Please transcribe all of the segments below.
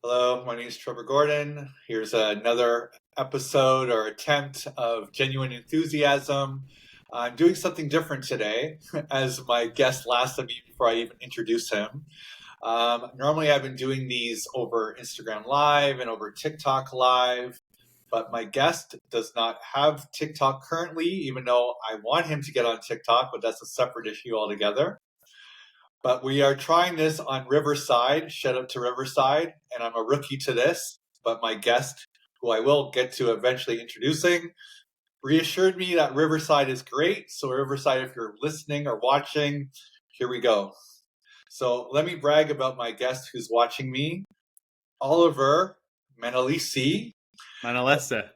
Hello, my name is Trevor Gordon. Here's another episode or attempt of genuine enthusiasm. I'm doing something different today as my guest last of me before I even introduce him. Normally, I've been doing these over Instagram Live and over TikTok Live, but my guest does not have TikTok currently, even though I want him to get on TikTok, but that's a separate issue altogether. But we are trying this on Riverside. Shout out to Riverside. And I'm a rookie to this. But my guest, who I will get to eventually introducing, reassured me that Riverside is great. So, Riverside, if you're listening or watching, here we go. So, let me brag about my guest who's watching me, Oliver Manalese. Manalese.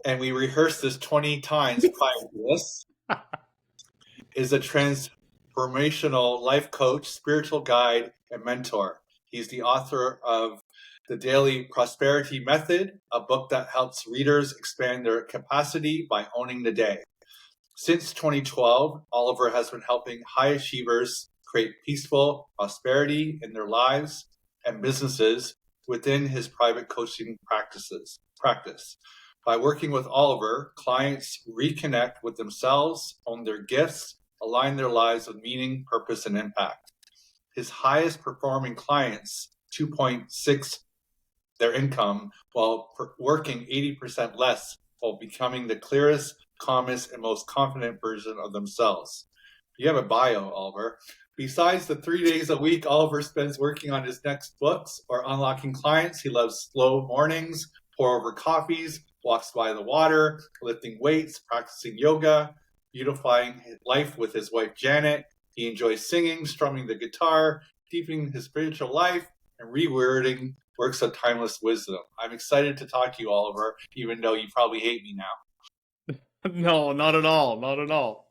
And we rehearsed this 20 times prior to this. Is a transformational life coach, spiritual guide, and mentor. He's the author of The Daily Prosperity Method, a book that helps readers expand their capacity by owning the day. Since 2012, Oliver has been helping high achievers create peaceful prosperity in their lives and businesses within his private coaching practice. By working with Oliver, clients reconnect with themselves, own their gifts, align their lives with meaning, purpose, and impact. His highest performing clients 2.6 their income while working 80% less, while becoming the clearest, calmest, and most confident version of themselves. You have a bio, Oliver. Besides the 3 days a week Oliver spends working on his next books or unlocking clients, he loves slow mornings, pour over coffees, walks by the water, lifting weights, practicing yoga, beautifying his life with his wife Janet. He enjoys singing, strumming the guitar, deepening his spiritual life, and rewording works of timeless wisdom. I'm excited to talk to you, Oliver, even though you probably hate me now. No, not at all. Not at all.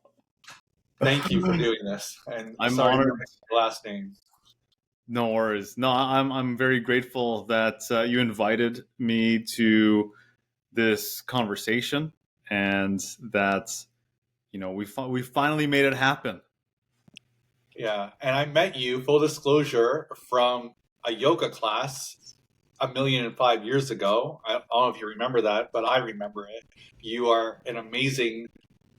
Thank you for doing this. And I'm sorry honored. for your last name. No worries. No, I'm very grateful that you invited me to this conversation, and that we finally made it happen. Yeah, and I met you, full disclosure, from a yoga class 1,005 years ago. I don't know if you remember that, but I remember it. You are an amazing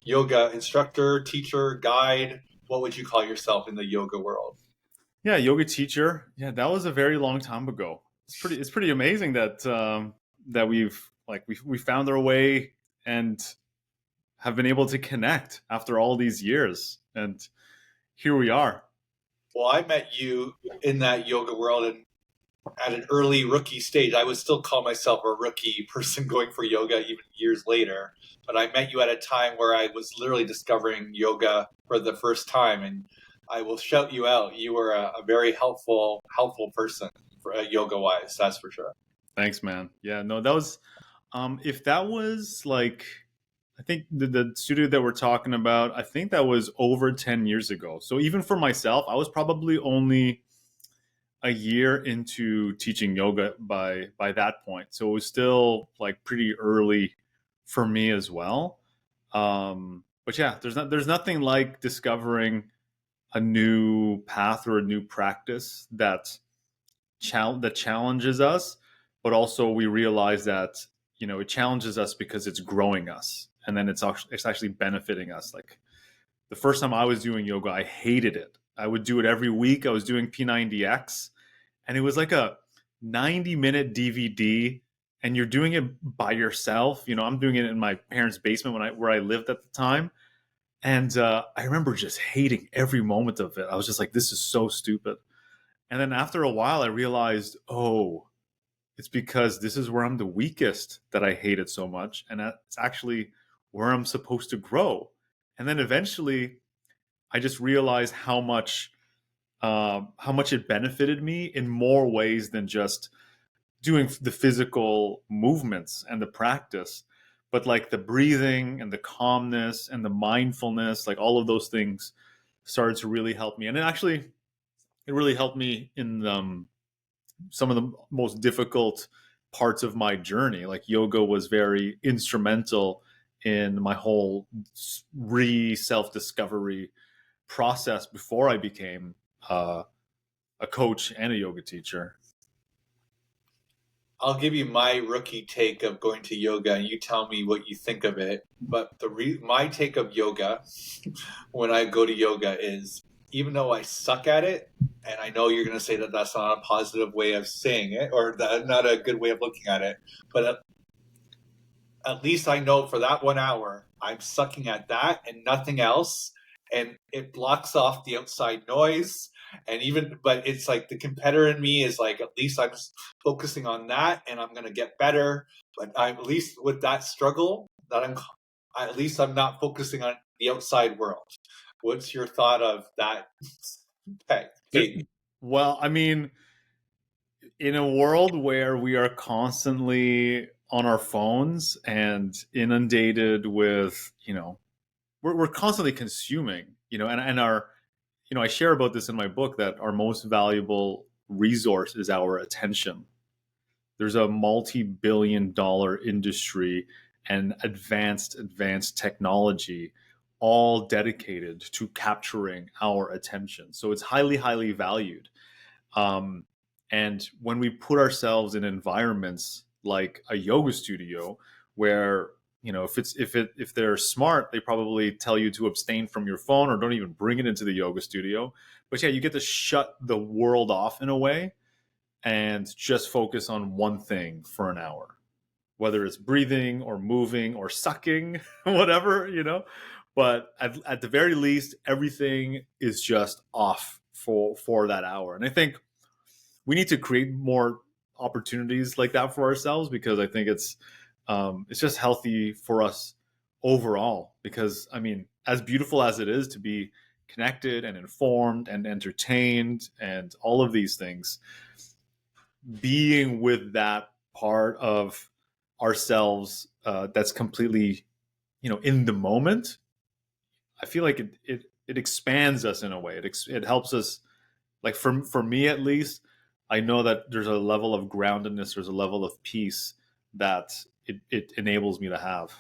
yoga instructor, teacher, guide. What would you call yourself in the yoga world? Yeah, yoga teacher. Yeah, that was a very long time ago. It's pretty amazing that that we found our way and have been able to connect after all these years, and here we are. Well, I met you in that yoga world and at an early rookie stage. I would still call myself a rookie person going for yoga even years later. But I met you at a time where I was literally discovering yoga for the first time. And I will shout you out. You were a very helpful person for yoga wise. That's for sure. Thanks, man. Yeah, no, that was if that was like, I think the studio that we're talking about, I think that was over 10 years ago. So even for myself, I was probably only a year into teaching yoga by that point. So it was still like pretty early for me as well. But yeah, there's nothing like discovering a new path or a new practice that challenges us, but also we realize that it challenges us because it's growing us, and then it's actually benefiting us. Like the first time I was doing yoga, I hated it. I would do it every week. I was doing P90X, and it was like a 90-minute DVD, and you're doing it by yourself. I'm doing it in my parents' basement where I lived at the time, and I remember just hating every moment of it. I was just like, this is so stupid. And then after a while, I realized, oh, it's because this is where I'm the weakest that I hate it so much. And that's actually where I'm supposed to grow. And then eventually, I just realized how much it benefited me in more ways than just doing the physical movements and the practice, but like the breathing and the calmness and the mindfulness, like all of those things started to really help me. And it really helped me in some of the most difficult parts of my journey. Like yoga was very instrumental in my whole self-discovery process before I became a coach and a yoga teacher. I'll give you my rookie take of going to yoga, and you tell me what you think of it. But my take of yoga when I go to yoga is, even though I suck at it, and I know you're going to say that that's not a positive way of saying it, or that not a good way of looking at it, but at least I know for that 1 hour, I'm sucking at that and nothing else. And it blocks off the outside noise. But it's like the competitor in me is like, at least I'm focusing on that and I'm going to get better. But at least with that struggle, at least I'm not focusing on the outside world. What's your thought of that? Hey, Well, I mean, in a world where we are constantly on our phones and inundated with, we're constantly consuming, and our, I share about this in my book that our most valuable resource is our attention. There's a multi-billion-dollar industry and advanced technology all dedicated to capturing our attention. So it's highly valued. Um, and when we put ourselves in environments like a yoga studio, where if they're smart, they probably tell you to abstain from your phone or don't even bring it into the yoga studio. But yeah, you get to shut the world off in a way and just focus on one thing for an hour, whether it's breathing or moving or sucking, whatever. But at the very least, everything is just off for that hour. And I think we need to create more opportunities like that for ourselves, because I think it's just healthy for us overall. Because I mean, as beautiful as it is to be connected and informed and entertained and all of these things, being with that part of ourselves that's completely, in the moment, I feel like it expands us in a way. It helps us, like for me at least. I know that there's a level of groundedness, there's a level of peace that it enables me to have.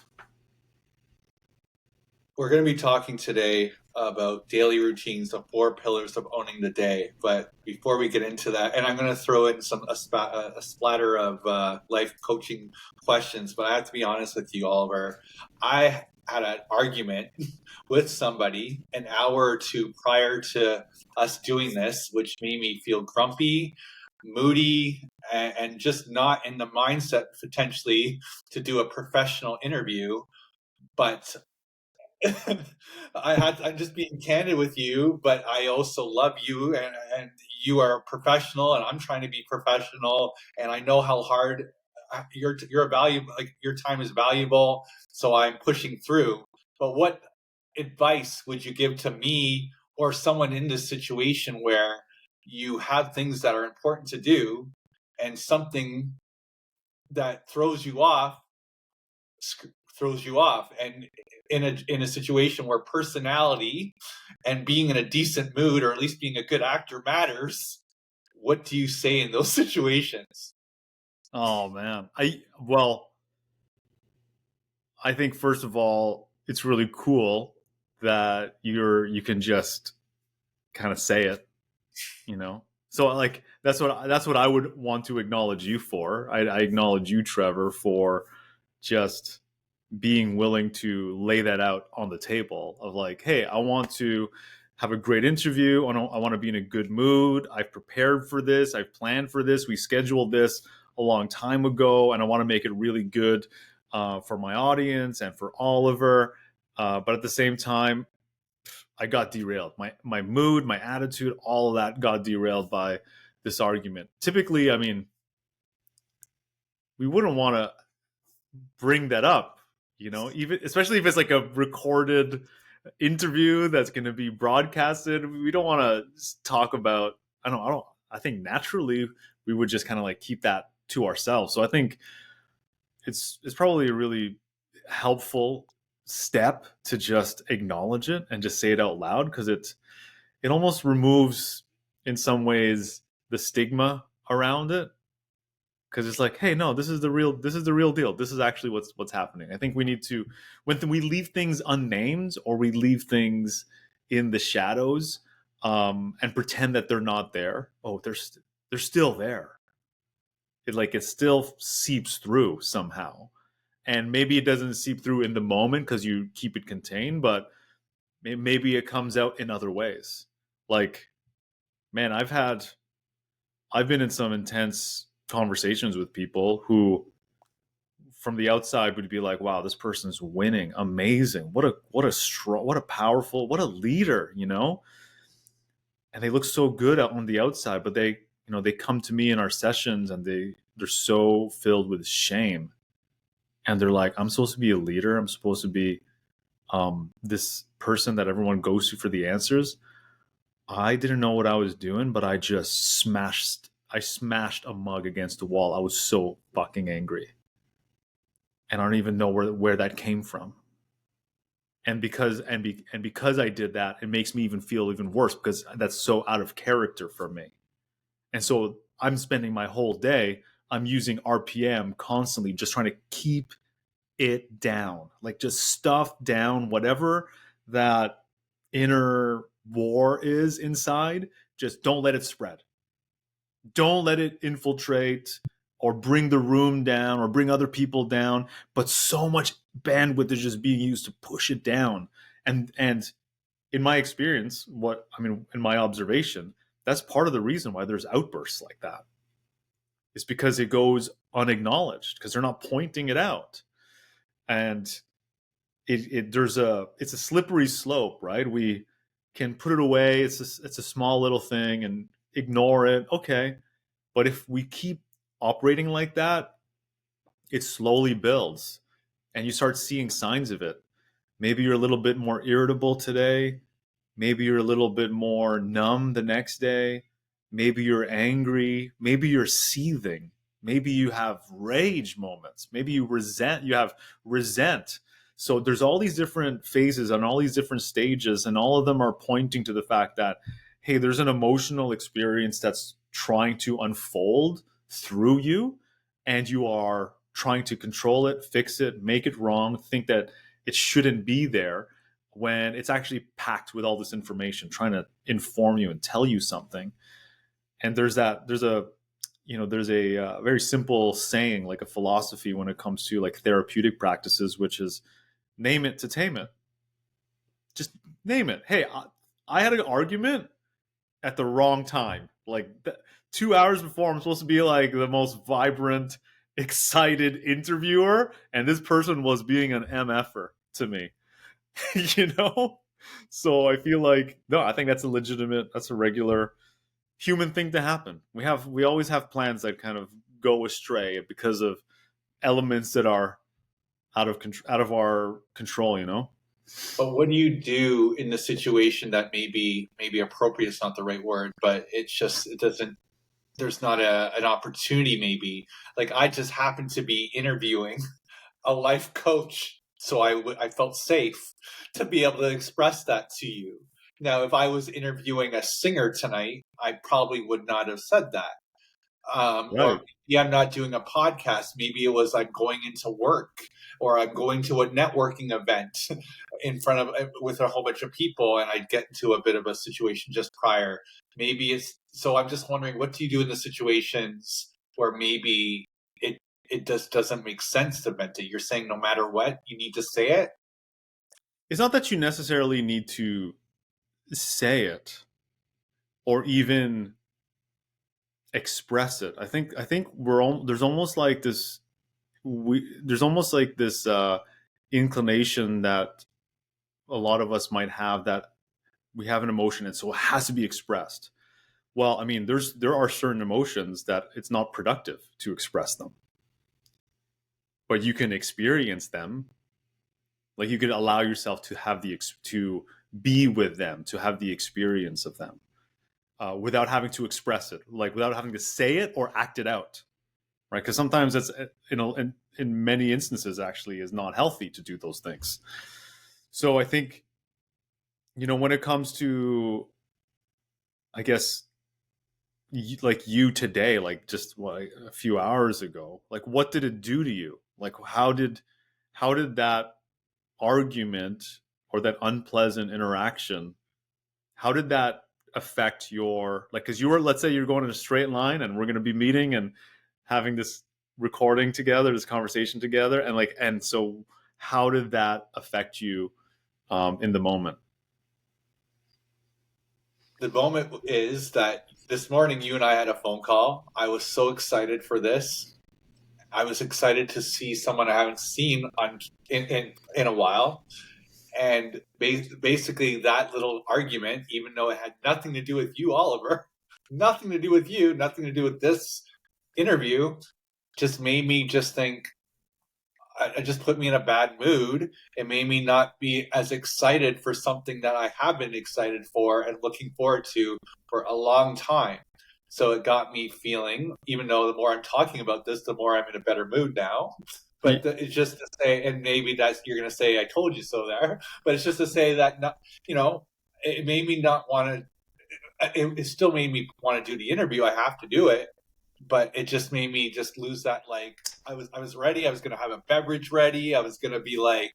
we're going to be talking today about daily routines, the 4 pillars of owning the day. But before we get into that, and I'm going to throw in a splatter of life coaching questions. But I have to be honest with you, Oliver. I had an argument with somebody an hour or two prior to us doing this, which made me feel grumpy, moody, and just not in the mindset potentially to do a professional interview. But I'm just being candid with you, but I also love you, and you are a professional, and I'm trying to be professional, and I know how hard your valuable, like your time is valuable, so I'm pushing through. But what advice would you give to me or someone in this situation where you have things that are important to do and something that throws you off, and in a situation where personality and being in a decent mood, or at least being a good actor, matters, what do you say in those situations? Oh man, I think first of all, it's really cool that you can just kind of say it, you know. So like that's what I would want to acknowledge you for. I acknowledge you, Trevor, for just being willing to lay that out on the table of like, hey, I want to have a great interview. I want to be in a good mood. I've prepared for this. I've planned for this. We scheduled this a long time ago, and I want to make it really good for my audience and for Oliver. But at the same time, I got derailed. My mood, my attitude, all of that got derailed by this argument. Typically, I mean, we wouldn't want to bring that up, even especially if it's like a recorded interview that's going to be broadcasted. We don't want to talk about. I think naturally we would just kind of like keep that to ourselves. So I think it's probably a really helpful step to just acknowledge it and just say it out loud, because it almost removes in some ways the stigma around it, because it's like, hey, no, this is the real deal. This is actually what's happening. I think we need to, when we leave things unnamed or we leave things in the shadows, and pretend that they're not there. Oh, they're still there. it still seeps through somehow. And maybe it doesn't seep through in the moment because you keep it contained, but maybe it comes out in other ways. Like, man, I've been in some intense conversations with people who from the outside would be like, wow, this person's winning, amazing, what a strong, what a powerful, what a leader, and they look so good on the outside, but they come to me in our sessions and they're so filled with shame, and they're like, I'm supposed to be a leader, I'm supposed to be this person that everyone goes to for the answers. I didn't know what I was doing, but I smashed a mug against the wall. I was so fucking angry. And I don't even know where that came from. And because I did that, it makes me even feel even worse because that's so out of character for me. And so I'm spending my whole day, I'm using RPM constantly, just trying to keep it down, like just stuff down whatever that inner war is inside. Just don't let it spread. Don't let it infiltrate or bring the room down or bring other people down. But so much bandwidth is just being used to push it down. And in my experience, in my observation, that's part of the reason why there's outbursts like that. It's because it goes unacknowledged, because they're not pointing it out. And it's a slippery slope, right? We can put it away. It's a small little thing and ignore it. Okay. But if we keep operating like that, it slowly builds and you start seeing signs of it. Maybe you're a little bit more irritable today. Maybe you're a little bit more numb the next day. Maybe you're angry. Maybe you're seething. Maybe you have rage moments. Maybe you have resent. So there's all these different phases and all these different stages, and all of them are pointing to the fact that, hey, there's an emotional experience that's trying to unfold through you, and you are trying to control it, fix it, make it wrong, think that it shouldn't be there, when it's actually packed with all this information trying to inform you and tell you something. And there's a very simple saying, like a philosophy when it comes to like therapeutic practices, which is name it to tame it. Just name it. Hey, I had an argument at the wrong time. Like 2 hours before, I'm supposed to be like the most vibrant, excited interviewer, and this person was being an MFer to me. So I feel like, no, I think that's a regular human thing to happen. We always have plans that kind of go astray because of elements that are out of our control. But what do you do in the situation that maybe appropriate is not the right word, but it doesn't, there's not an opportunity maybe. Like I just happened to be interviewing a life coach, so I felt safe to be able to express that to you. Now, if I was interviewing a singer tonight, I probably would not have said that. Or Right. maybe I'm not doing a podcast. Maybe it was I'm going into work, or I'm going to a networking event in front of with a whole bunch of people, and I'd get into a bit of a situation just prior. Maybe it's so. I'm just wondering, what do you do in the situations where maybe it just doesn't make sense to vent it? You're saying no matter what, you need to say it. It's not that you necessarily need to say it or even express it. I think there's almost like this inclination that a lot of us might have, that we have an emotion and so it has to be expressed. Well, I mean, there are certain emotions that it's not productive to express them, but you can experience them. Like you could allow yourself to have to be with them, to have the experience of them, without having to express it, like without having to say it or act it out, right? Because sometimes it's, in many instances actually is not healthy to do those things. So I think, when it comes to, I guess, like you today, like just a few hours ago, like what did it do to you? Like how did that argument or that unpleasant interaction, how did that affect your, like, because let's say you're going in a straight line and we're going to be meeting, and having this recording together, this conversation together, and so how did that affect you in the moment? The moment is that this morning you and I had a phone call. I was so excited for this. I was excited to see someone I haven't seen in a while. And basically, that little argument, even though it had nothing to do with you, Oliver, nothing to do with you, nothing to do with this interview, just made me just think, it just put me in a bad mood. It made me not be as excited for something that I have been excited for and looking forward to for a long time. So it got me feeling, even though the more I'm talking about this, the more I'm in a better mood now. But it's just to say, and maybe that's, you're going to say, I told you so there, but it's just to say that, it made me not want to, it still made me want to do the interview. I have to do it, but it just made me just lose that, like, I was ready. I was going to have a beverage ready. I was going to be like,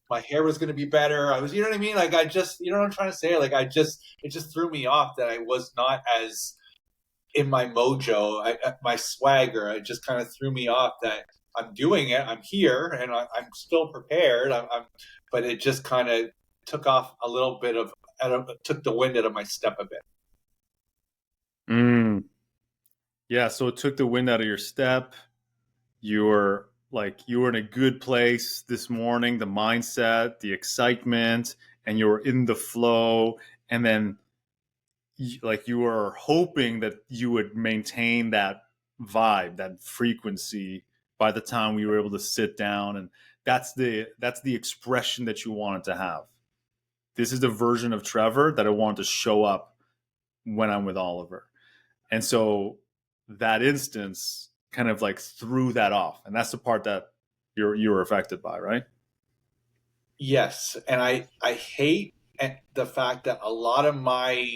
my hair was going to be better. I was, you know what I mean? Like, I just, you know what I'm trying to say? Like, it just threw me off that I was not as in my mojo, my swagger. It just kind of threw me off that I'm doing it. I'm here and I'm still prepared. But it just kind of took off a little bit took the wind out of my step a bit. Yeah, so it took the wind out of your step. You were in a good place this morning, the mindset, the excitement, and you were in the flow. And then you were hoping that you would maintain that vibe, that frequency by the time we were able to sit down. And that's the expression that you wanted to have. This is the version of Trevor that I wanted to show up when I'm with Oliver. And so that instance kind of like threw that off. And that's the part that you were affected by, right? Yes. And I hate the fact that a lot of my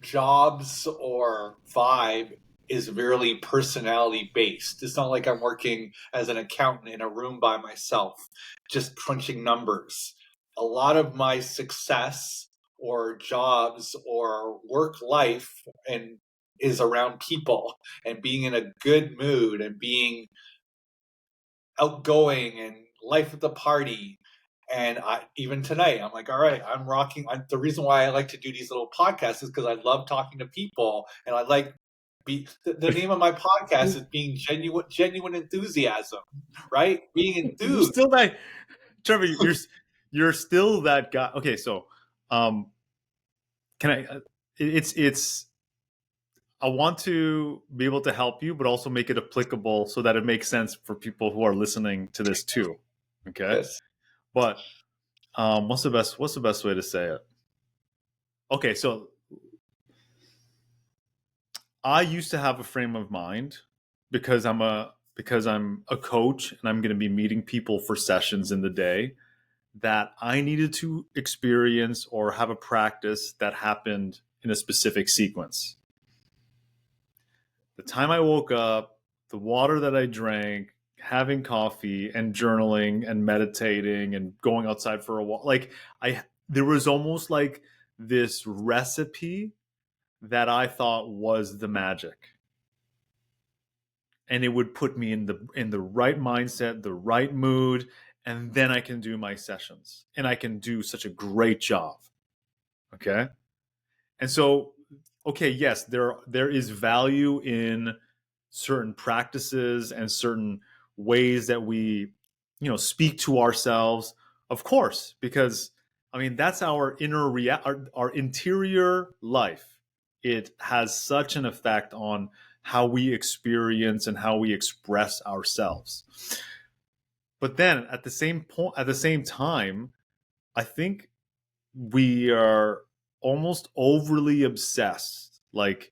jobs or vibe is really personality based. It's not like I'm working as an accountant in a room by myself, just crunching numbers. A lot of my success or jobs or work life and is around people and being in a good mood and being outgoing and life at the party. And even tonight, I'm like, all right, I'm rocking. The reason why I like to do these little podcasts is because I love talking to people, and I like the name of my podcast is being genuine enthusiasm, right? Being You're enthused. still that, Trevor. You're still that guy. Okay, so can I? It's. I want to be able to help you, but also make it applicable so that it makes sense for people who are listening to this too. Okay, Yes. but what's the best way to say it? Okay, so I used to have a frame of mind because I'm a coach and I'm going to be meeting people for sessions in the day, that I needed to experience or have a practice that happened in a specific sequence. The time I woke up, the water that I drank, having coffee and journaling and meditating and going outside for a walk. There was almost like this recipe that I thought was the magic. And it would put me in the right mindset, the right mood, and then I can do my sessions and I can do such a great job. Okay? And so, okay, yes, there is value in certain practices and certain ways that we, speak to ourselves, of course, because I mean that's our our interior life. It has such an effect on how we experience and how we express ourselves. But then at the same time, I think we are almost overly obsessed. Like,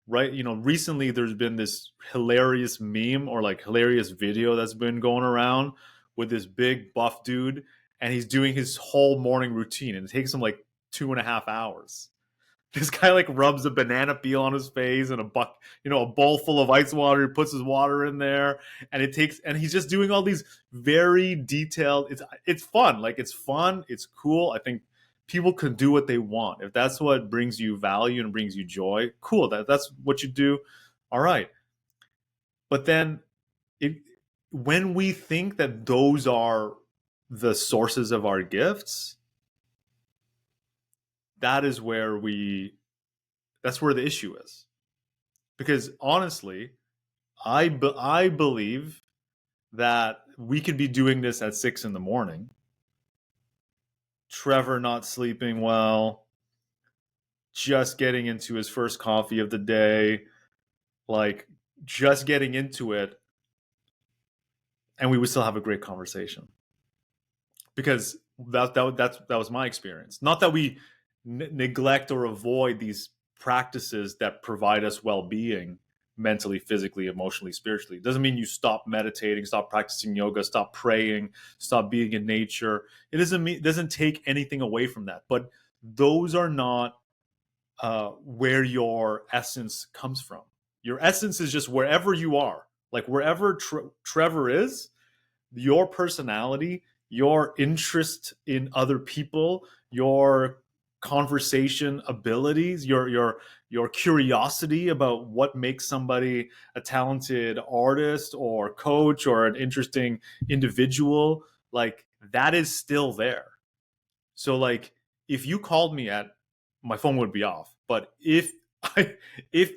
right, recently there's been this hilarious meme or like hilarious video that's been going around with this big buff dude, and he's doing his whole morning routine, and it takes him like 2.5 hours. This guy like rubs a banana peel on his face and a bowl full of ice water. He puts his water in there, and he's just doing all these very detailed. It's fun. Like, it's fun. It's cool. I think people can do what they want. If that's what brings you value and brings you joy, cool. That's what you do. All right. But then it, when we think that those are the sources of our gifts, that is where that's where the issue is. Because honestly, I believe that we could be doing this at 6 in the morning. Trevor not sleeping well, just getting into his first coffee of the day, like just getting into it, and we would still have a great conversation. Because that was my experience. Not that we neglect or avoid these practices that provide us well-being mentally, physically, emotionally, spiritually. It doesn't mean you stop meditating, stop practicing yoga, stop praying, stop being in nature. It doesn't take anything away from that. But those are not where your essence comes from. Your essence is just wherever you are, like wherever Trevor is, your personality, your interest in other people, your conversation abilities, your curiosity about what makes somebody a talented artist or coach or an interesting individual, like that is still there. So like if you called me at, my phone would be off. But I if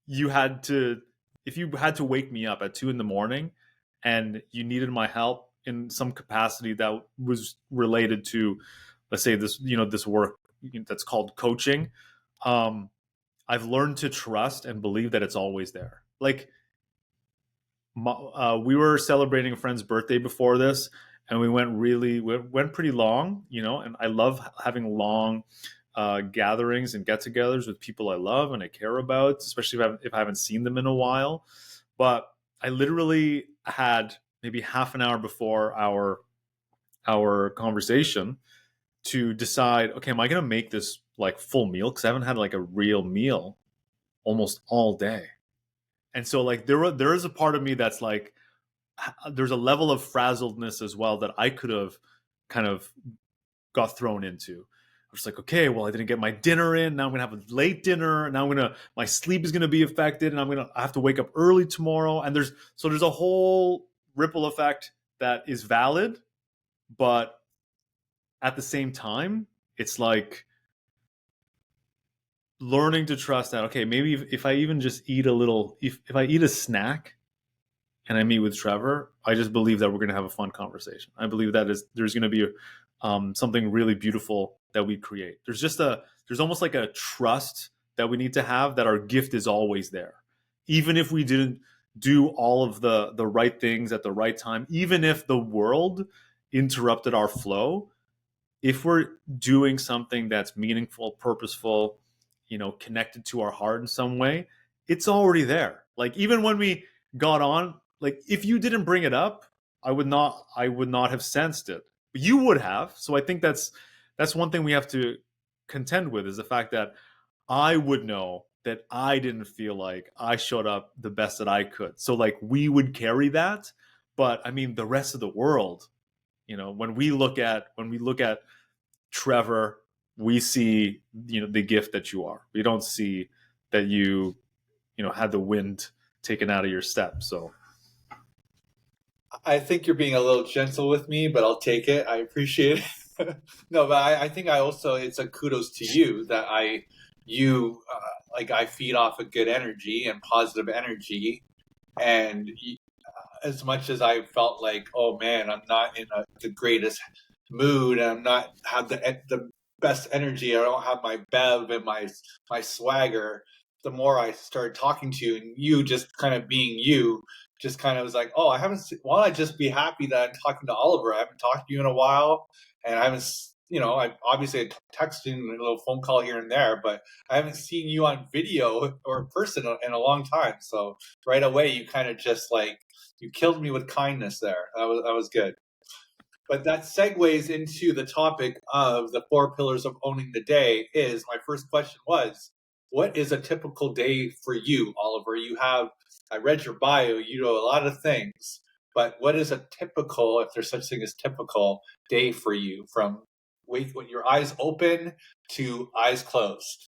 you had to if you had to wake me up at 2 in the morning and you needed my help in some capacity that was related to, let's say, this work that's called coaching, um I've learned to trust and believe that it's always there. Like we were celebrating a friend's birthday before this, and we went pretty long, and I love having long gatherings and get-togethers with people I love and I care about, especially if I haven't seen them in a while. But I literally had maybe half an hour before our conversation to decide, okay, am I going to make this like full meal, because I haven't had like a real meal almost all day. And so like there is a part of me that's like, there's a level of frazzledness as well that I could have kind of got thrown into. I was like, okay, well, I didn't get my dinner in. Now I'm gonna have a late dinner. Now my sleep is gonna be affected, and I have to wake up early tomorrow. And there's a whole ripple effect that is valid, but at the same time, it's like learning to trust that, okay, maybe if I even just eat a little, if I eat a snack and I meet with Trevor, I just believe that we're going to have a fun conversation. I believe that there's going to be something really beautiful that we create. There's almost like a trust that we need to have that our gift is always there, even if we didn't do all of the right things at the right time, even if the world interrupted our flow. If we're doing something that's meaningful, purposeful, connected to our heart in some way, it's already there. Like even when we got on, like if you didn't bring it up, I would not have sensed it. But you would have. So I think that's one thing we have to contend with, is the fact that I would know that I didn't feel like I showed up the best that I could. So like we would carry that. But I mean the rest of the world, when we look at Trevor, we see the gift that you are. We don't see that you had the wind taken out of your step. So I think you're being a little gentle with me, but I'll take it. I appreciate it. No, but I think I also, it's a kudos to you that like I feed off of good energy and positive energy. And as much as I felt like, oh man, I'm not in the greatest mood, and I'm not have the best energy, I don't have my bev and my swagger. The more I started talking to you, and you just kind of being you, just kind of was like, oh, I haven't. Why don't I just be happy that I'm talking to Oliver? I haven't talked to you in a while, and I haven't. I obviously texting and a little phone call here and there, but I haven't seen you on video or in person in a long time. So right away, you kind of just like you killed me with kindness there. That was good. But that segues into the topic of the 4 pillars of owning the day. Is my first question was, what is a typical day for you, Oliver? I read your bio, you do a lot of things, but what is a typical, if there's such thing as typical, day for you from wake when your eyes open to eyes closed?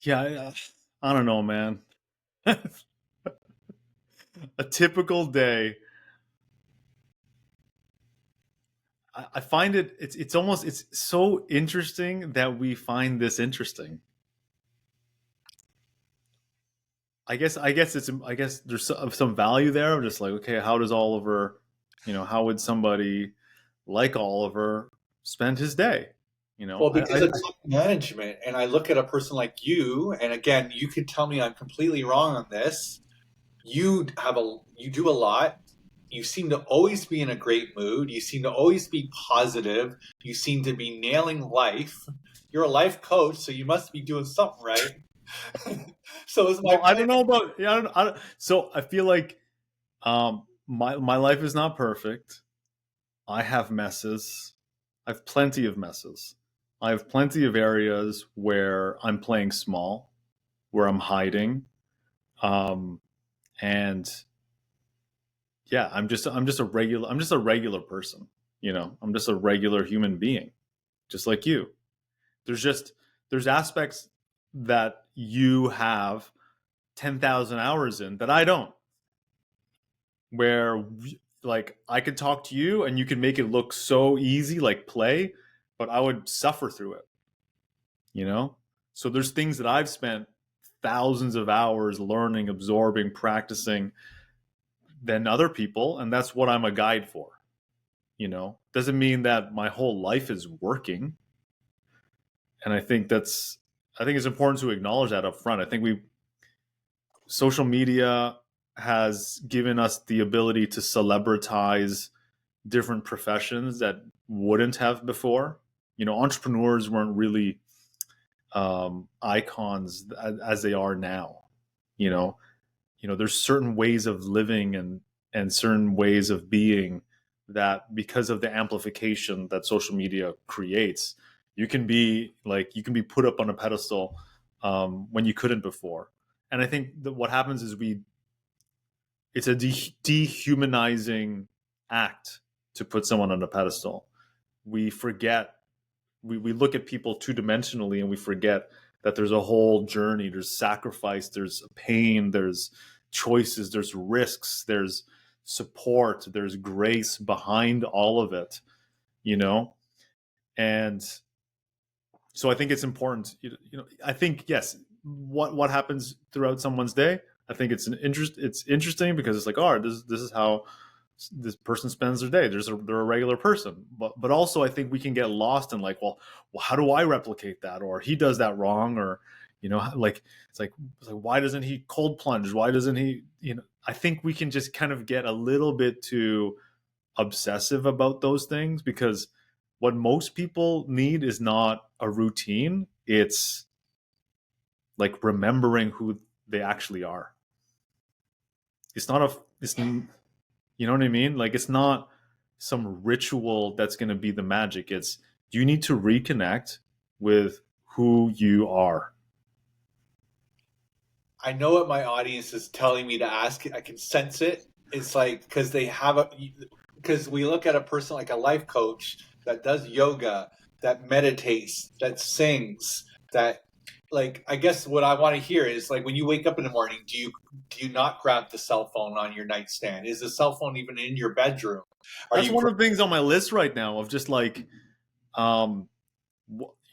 yeah, I don't know, man. A typical day. I find it's almost it's so interesting that we find this interesting. I guess there's some value there of just like, okay, how does Oliver, how would somebody like Oliver spend his day? Well, because of time management, and I look at a person like you, and again, you could tell me I'm completely wrong on this. You do a lot. You seem to always be in a great mood. You seem to always be positive. You seem to be nailing life. You're a life coach, so you must be doing something right. So is my Well, I don't point. know about yeah. So I feel like my life is not perfect. I have messes. I have plenty of messes. I have plenty of areas where I'm playing small, where I'm hiding, um, and yeah, I'm just a regular person. I'm just a regular human being, just like you. There's just there's aspects that you have 10,000 hours in that I don't, where like I could talk to you and you could make it look so easy, like play, but I would suffer through it, you know? So there's things that I've spent thousands of hours learning, absorbing, practicing than other people, and that's what I'm a guide for. Doesn't mean that my whole life is working. And I think it's important to acknowledge that up front. I think social media has given us the ability to celebritize different professions that wouldn't have before. Entrepreneurs weren't really icons as they are now. You know, there's certain ways of living and certain ways of being that, because of the amplification that social media creates, you can be put up on a pedestal when you couldn't before. And I think that what happens is it's a dehumanizing act to put someone on a pedestal. We forget, we look at people two dimensionally, and we forget that there's a whole journey. There's sacrifice, there's pain, there's choices, there's risks, there's support, there's grace behind all of it, you know? And so I think it's important, I think, yes, what happens throughout someone's day, I think it's interesting because it's like, oh, this is how this person spends their day. They're a regular person, but also I think we can get lost in like, well, how do I replicate that? Or he does that wrong, or like it's like why doesn't he cold plunge? Why doesn't he? I think we can just kind of get a little bit too obsessive about those things, because what most people need is not a routine. It's like remembering who they actually are. It's not a it's You know what I mean? Like, it's not some ritual that's going to be the magic. It's you need to reconnect with who you are. I know what my audience is telling me to ask. I can sense it. It's like because we look at a person like a life coach that does yoga, that meditates, that sings, that like I guess what I want to hear is like when you wake up in the morning, do you not grab the cell phone on your nightstand? Is the cell phone even in your bedroom? Are That's you one of the things on my list right now of just like, um,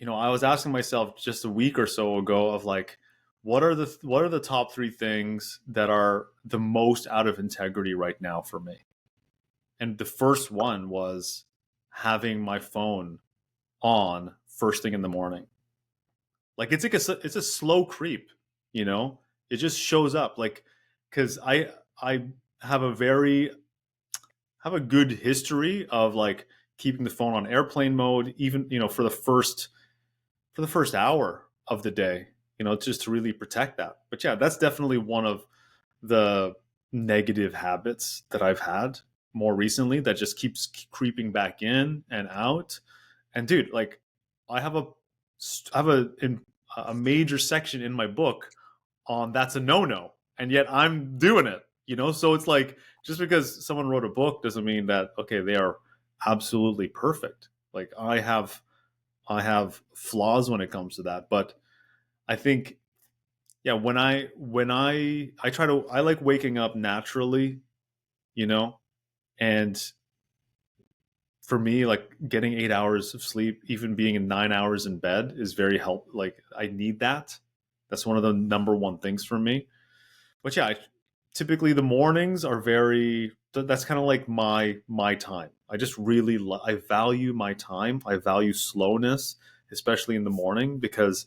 I was asking myself just a week or so ago of like, what are the top three things that are the most out of integrity right now for me? And the first one was having my phone on first thing in the morning. Like, it's a slow creep, you know. It just shows up, like, because I have a good history of like keeping the phone on airplane mode, even for the first hour of the day, just to really protect that. But yeah, that's definitely one of the negative habits that I've had more recently that just keeps creeping back in and out. And dude, like, I have a I have a major section in my book on that's a no-no, and yet I'm doing it. So it's like, just because someone wrote a book doesn't mean that, okay, they are absolutely perfect. Like, I have flaws when it comes to that, but I think yeah, when I try to, I like waking up naturally, you know, and for me, like getting 8 hours of sleep, even being in 9 hours in bed is very help. Like I need that. That's one of the number one things for me. But yeah, typically the mornings are very. That's kind of like my time. I just really I value my time. I value slowness, especially in the morning, because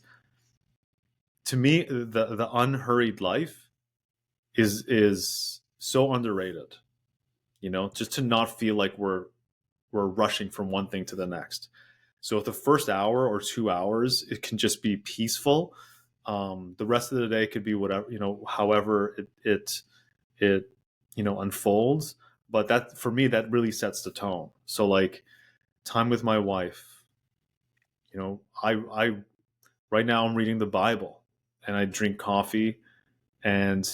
to me the unhurried life is so underrated. You know, just to not feel like we're rushing from one thing to the next. So if the first hour or 2 hours it can just be peaceful, the rest of the day could be whatever, you know, however it unfolds. But that for me that really sets the tone. So like time with my wife, you know, I right now I'm reading the Bible and I drink coffee and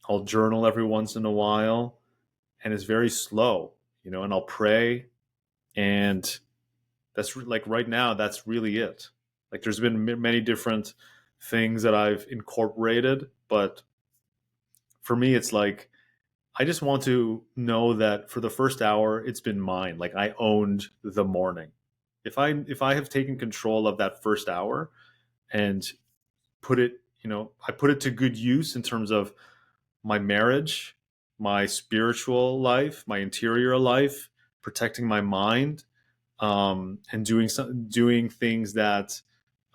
I'll journal every once in a while and it's very slow, you know, and I'll pray and that's like right now that's really it. Like there's been many different things that I've incorporated, but for me it's like I just want to know that for the first hour it's been mine. Like I owned the morning. If I have taken control of that first hour and put it, you know, I put it to good use in terms of my marriage, my spiritual life, my interior life, protecting my mind, and doing things that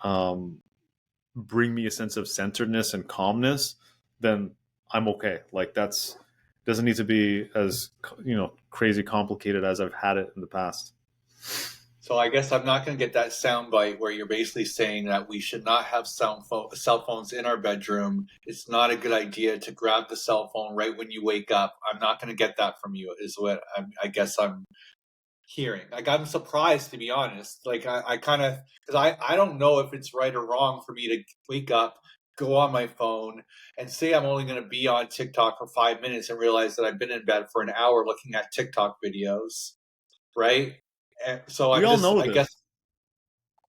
um, bring me a sense of centeredness and calmness, then I'm okay. Like that's doesn't need to be as crazy complicated as I've had it in the past. So I guess I'm not going to get that soundbite where you're basically saying that we should not have cell phones in our bedroom. It's not a good idea to grab the cell phone right when you wake up. I'm not going to get that from you, is what I guess I'm hearing. Like I'm surprised, to be honest. Like I kind of, because I don't know if it's right or wrong for me to wake up, go on my phone, and say I'm only going to be on TikTok for 5 minutes and realize that I've been in bed for an hour looking at TikTok videos, right? And so We I'm all just, know I guess, this.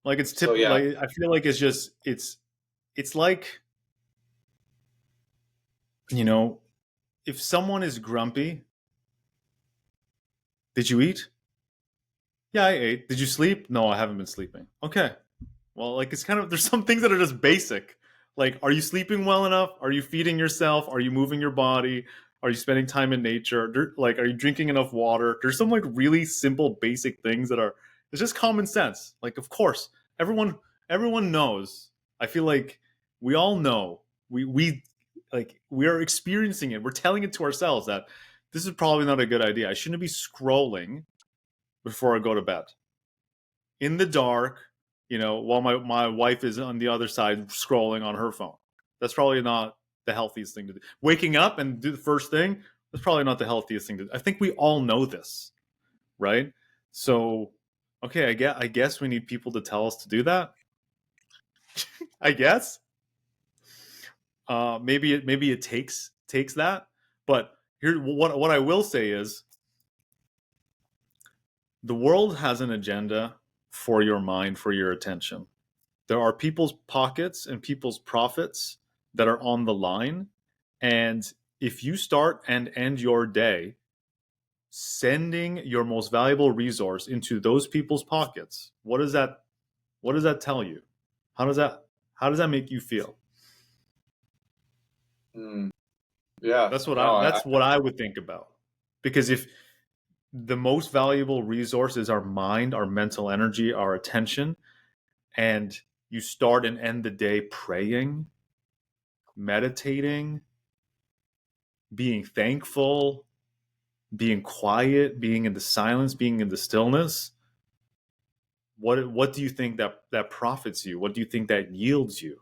Like it's so yeah. like I feel like it's like, you know, if someone is grumpy, did you eat? Yeah, I ate. Did you sleep? No, I haven't been sleeping. Okay. Well, like it's kind of there's some things that are just basic. Like, are you sleeping well enough? Are you feeding yourself? Are you moving your body? Are you spending time in nature? Like, are you drinking enough water? There's some like really simple, basic things that are it's just common sense. Like, of course, everyone everyone knows. I feel like we all know. We like we are experiencing it. We're telling it to ourselves that this is probably not a good idea. I shouldn't be scrolling before I go to bed in the dark, you know, while my wife is on the other side scrolling on her phone. That's probably not the healthiest thing to do. Waking up and do the first thing, that's probably not the healthiest thing to do. I think we all know this, right? So, okay, I guess we need people to tell us to do that. I guess. Maybe it takes that. But here what I will say is the world has an agenda for your mind, for your attention. There are people's pockets and people's profits that are on the line. And if you start and end your day sending your most valuable resource into those people's pockets, what does that tell you? How does that make you feel? Mm, yeah, That's what no, I would think about. Because if the most valuable resource is our mind, our mental energy, our attention, and you start and end the day praying, meditating, being thankful, being quiet, being in the silence, being in the stillness, what do you think that profits you? What do you think that yields you?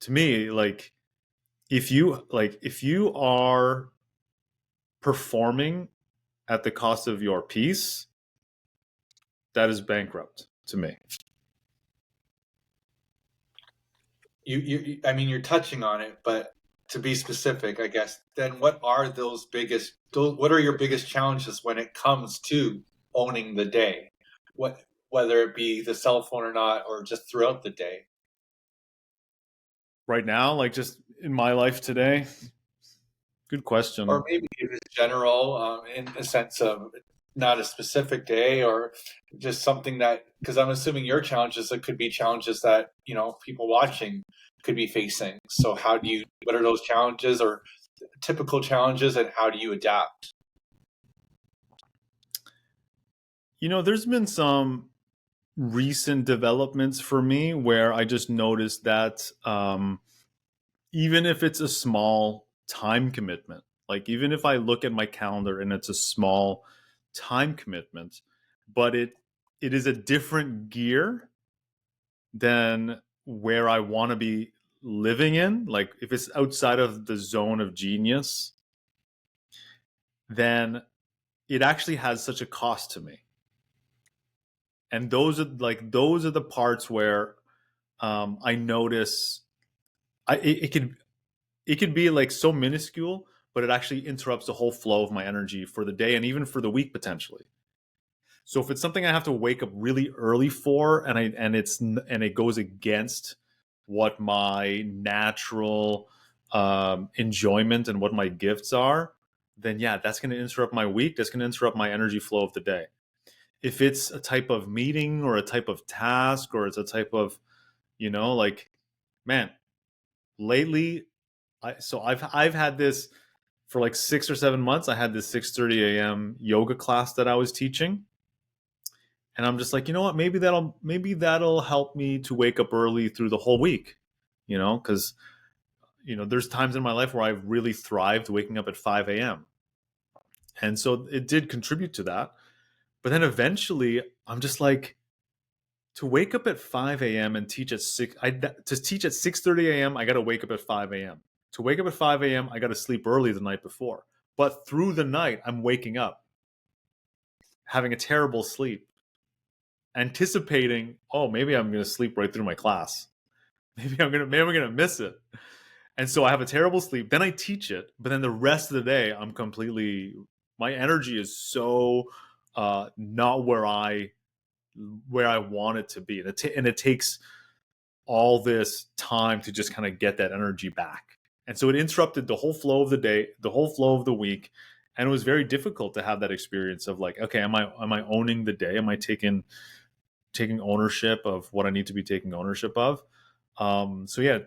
To me, like if you are performing at the cost of your peace, that is bankrupt to me. I mean, you're touching on it, but to be specific, I guess, then what are what are your biggest challenges when it comes to owning the day? Whether it be the cell phone or not, or just throughout the day? Right now, like just in my life today? Good Or question. maybe it's general, in a sense of not a specific day, or just something that, because I'm assuming your challenges, it could be challenges that, people watching could be facing. So what are those challenges or typical challenges, and how do you adapt? There's been some recent developments for me where I just noticed that even if it's a small time commitment, like even if I look at my calendar and it's a small time commitment, but it is a different gear than where I want to be living in. Like if it's outside of the zone of genius, then it actually has such a cost to me. And those are the parts where I notice it could be like so minuscule, but it actually interrupts the whole flow of my energy for the day and even for the week potentially. So if it's something I have to wake up really early for, and it goes against what my natural enjoyment and what my gifts are, then yeah, that's going to interrupt my week. That's going to interrupt my energy flow of the day. If it's a type of meeting or a type of task or it's a type of, like, man, lately, I've had this for like 6 or 7 months. I had this 6:30 a.m. yoga class that I was teaching, and I'm just like, you know what? Maybe that'll help me to wake up early through the whole week, because there's times in my life where I've really thrived waking up at 5 a.m. And so it did contribute to that. But then eventually, I'm just like, to wake up at 5 a.m. and teach at to teach at 6:30 a.m. I got to wake up at 5 a.m. To wake up at 5 a.m. I got to sleep early the night before. But through the night, I'm waking up, having a terrible sleep, anticipating, oh, maybe I'm going to sleep right through my class. Maybe I'm going to miss it. And so I have a terrible sleep. Then I teach it, but then the rest of the day, my energy is so not where I want it to be, and it takes all this time to just kind of get that energy back. And so it interrupted the whole flow of the day, the whole flow of the week, and it was very difficult to have that experience of like, okay, am I owning the day? Am I taking ownership of what I need to be taking ownership of? So yeah,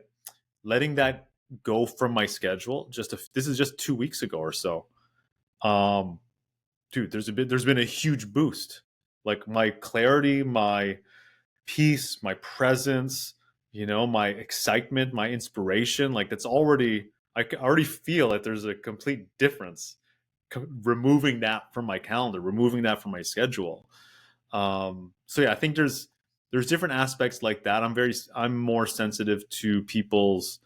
letting that go from my schedule. This is just 2 weeks ago or so. Um, Dude, there's been a huge boost. Like my clarity, my peace, my presence, my excitement, my inspiration. Like I can already feel that there's a complete difference. Removing that from my calendar, removing that from my schedule. So yeah, I think there's different aspects like that. I'm more sensitive to people's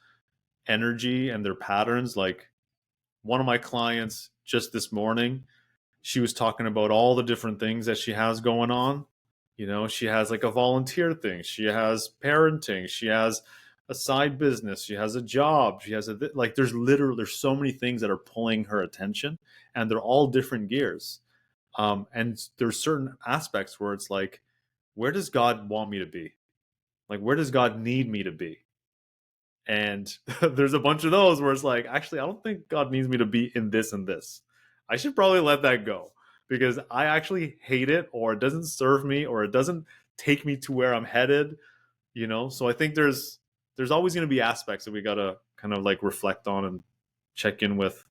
energy and their patterns. Like one of my clients just this morning, she was talking about all the different things that she has going on. She has like a volunteer thing, she has parenting, she has a side business, she has a job, she has like there's so many things that are pulling her attention, and they're all different gears. And there's certain aspects where it's like, where does God want me to be? Like, where does God need me to be? And there's a bunch of those where it's like, actually, I don't think God needs me to be in this and this. I should probably let that go because I actually hate it, or it doesn't serve me, or it doesn't take me to where I'm headed. So I think there's always going to be aspects that we got to kind of like reflect on and check in with.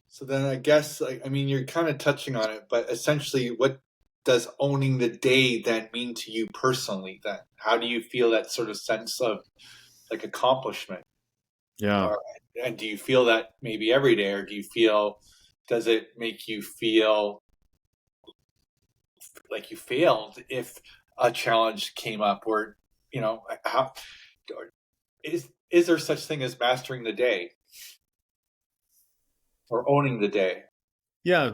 So then I guess, like, I mean, you're kind of touching on it, but essentially, what does owning the day then mean to you personally then? How do you feel that sort of sense of like accomplishment? Yeah. Or, and do you feel that maybe every day, or does it make you feel like you failed if a challenge came up, or, how, or is there such thing as mastering the day or owning the day? Yeah.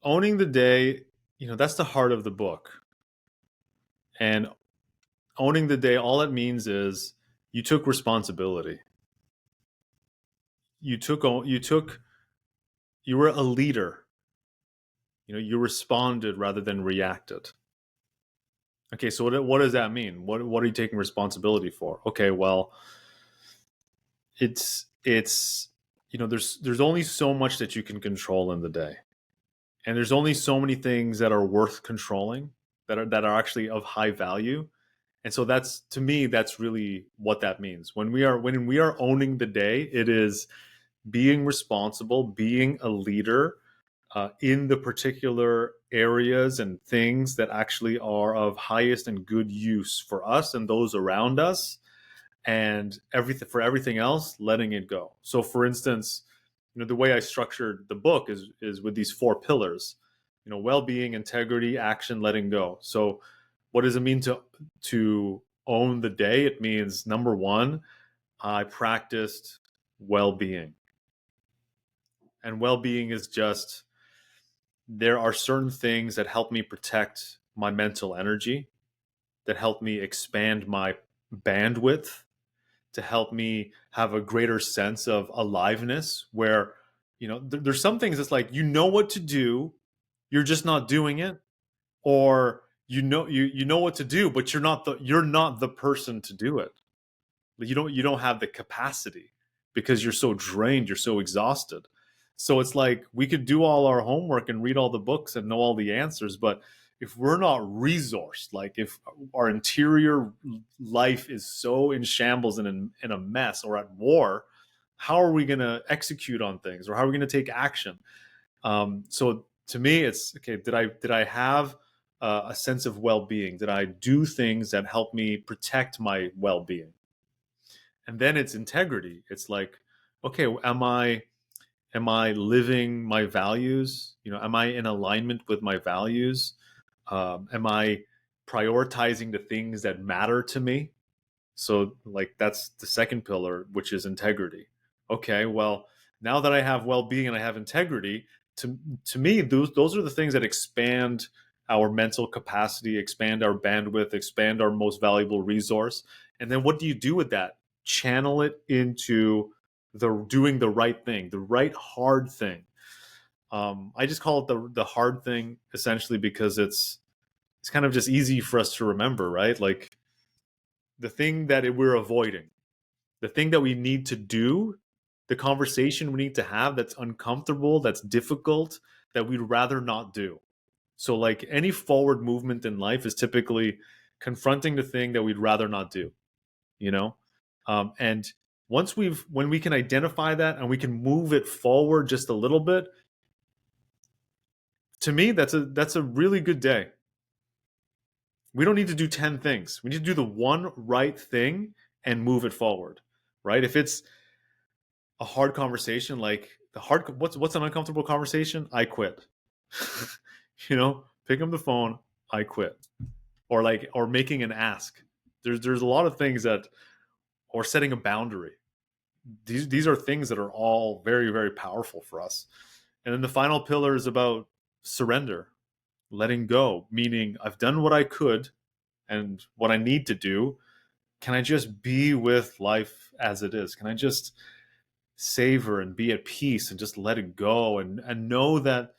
Owning the day, that's the heart of the book. And owning the day, all it means is you took responsibility. You were a leader. You responded rather than reacted. Okay, so what does that mean? What are you taking responsibility for? Okay, well, it's there's only so much that you can control in the day, and there's only so many things that are worth controlling, that are actually of high value. And so that's, to me, that's really what that means. When we are owning the day, it is being responsible, being a leader in the particular areas and things that actually are of highest and good use for us and those around us, and everything else, letting it go. So, for instance, the way I structured the book is with these 4 pillars. Well-being, integrity, action, letting go. So, what does it mean to own the day? It means, number one, I practiced well-being. And well-being is just, there are certain things that help me protect my mental energy, that help me expand my bandwidth, to help me have a greater sense of aliveness, where there's some things that's like, what to do, you're just not doing it. Or you know what to do, but you're not the person to do it. You don't have the capacity, because you're so drained, you're so exhausted. So it's like, we could do all our homework and read all the books and know all the answers, but if we're not resourced, like if our interior life is so in shambles and in a mess or at war, how are we going to execute on things, or how are we going to take action? So to me, it's okay. Did I have a sense of well-being? Did I do things that help me protect my well-being? And then it's integrity. It's like, okay, am I living my values? Am I in alignment with my values? Am I prioritizing the things that matter to me? So, like, that's the second pillar, which is integrity. Okay, well, now that I have well-being and I have integrity, to me, those are the things that expand our mental capacity, expand our bandwidth, expand our most valuable resource. And then what do you do with that? Channel it into doing the right thing, the right hard thing. I just call it the hard thing, essentially, because it's kind of just easy for us to remember, right? Like, the thing that we're avoiding, the thing that we need to do, the conversation we need to have that's uncomfortable, that's difficult, that we'd rather not do. So, like, any forward movement in life is typically confronting the thing that we'd rather not do, you know? And when we can identify that and we can move it forward just a little bit, to me, that's a really good day. We don't need to do 10 things. We need to do the one right thing and move it forward, right? If it's a hard conversation, like what's an uncomfortable conversation? I quit. Pick up the phone, I quit. Or making an ask. There's a lot of things or setting a boundary. These are things that are all very, very powerful for us. And then the final pillar is about surrender, letting go, meaning I've done what I could and what I need to do. Can I just be with life as it is? Can I just savor and be at peace and just let it go, and know that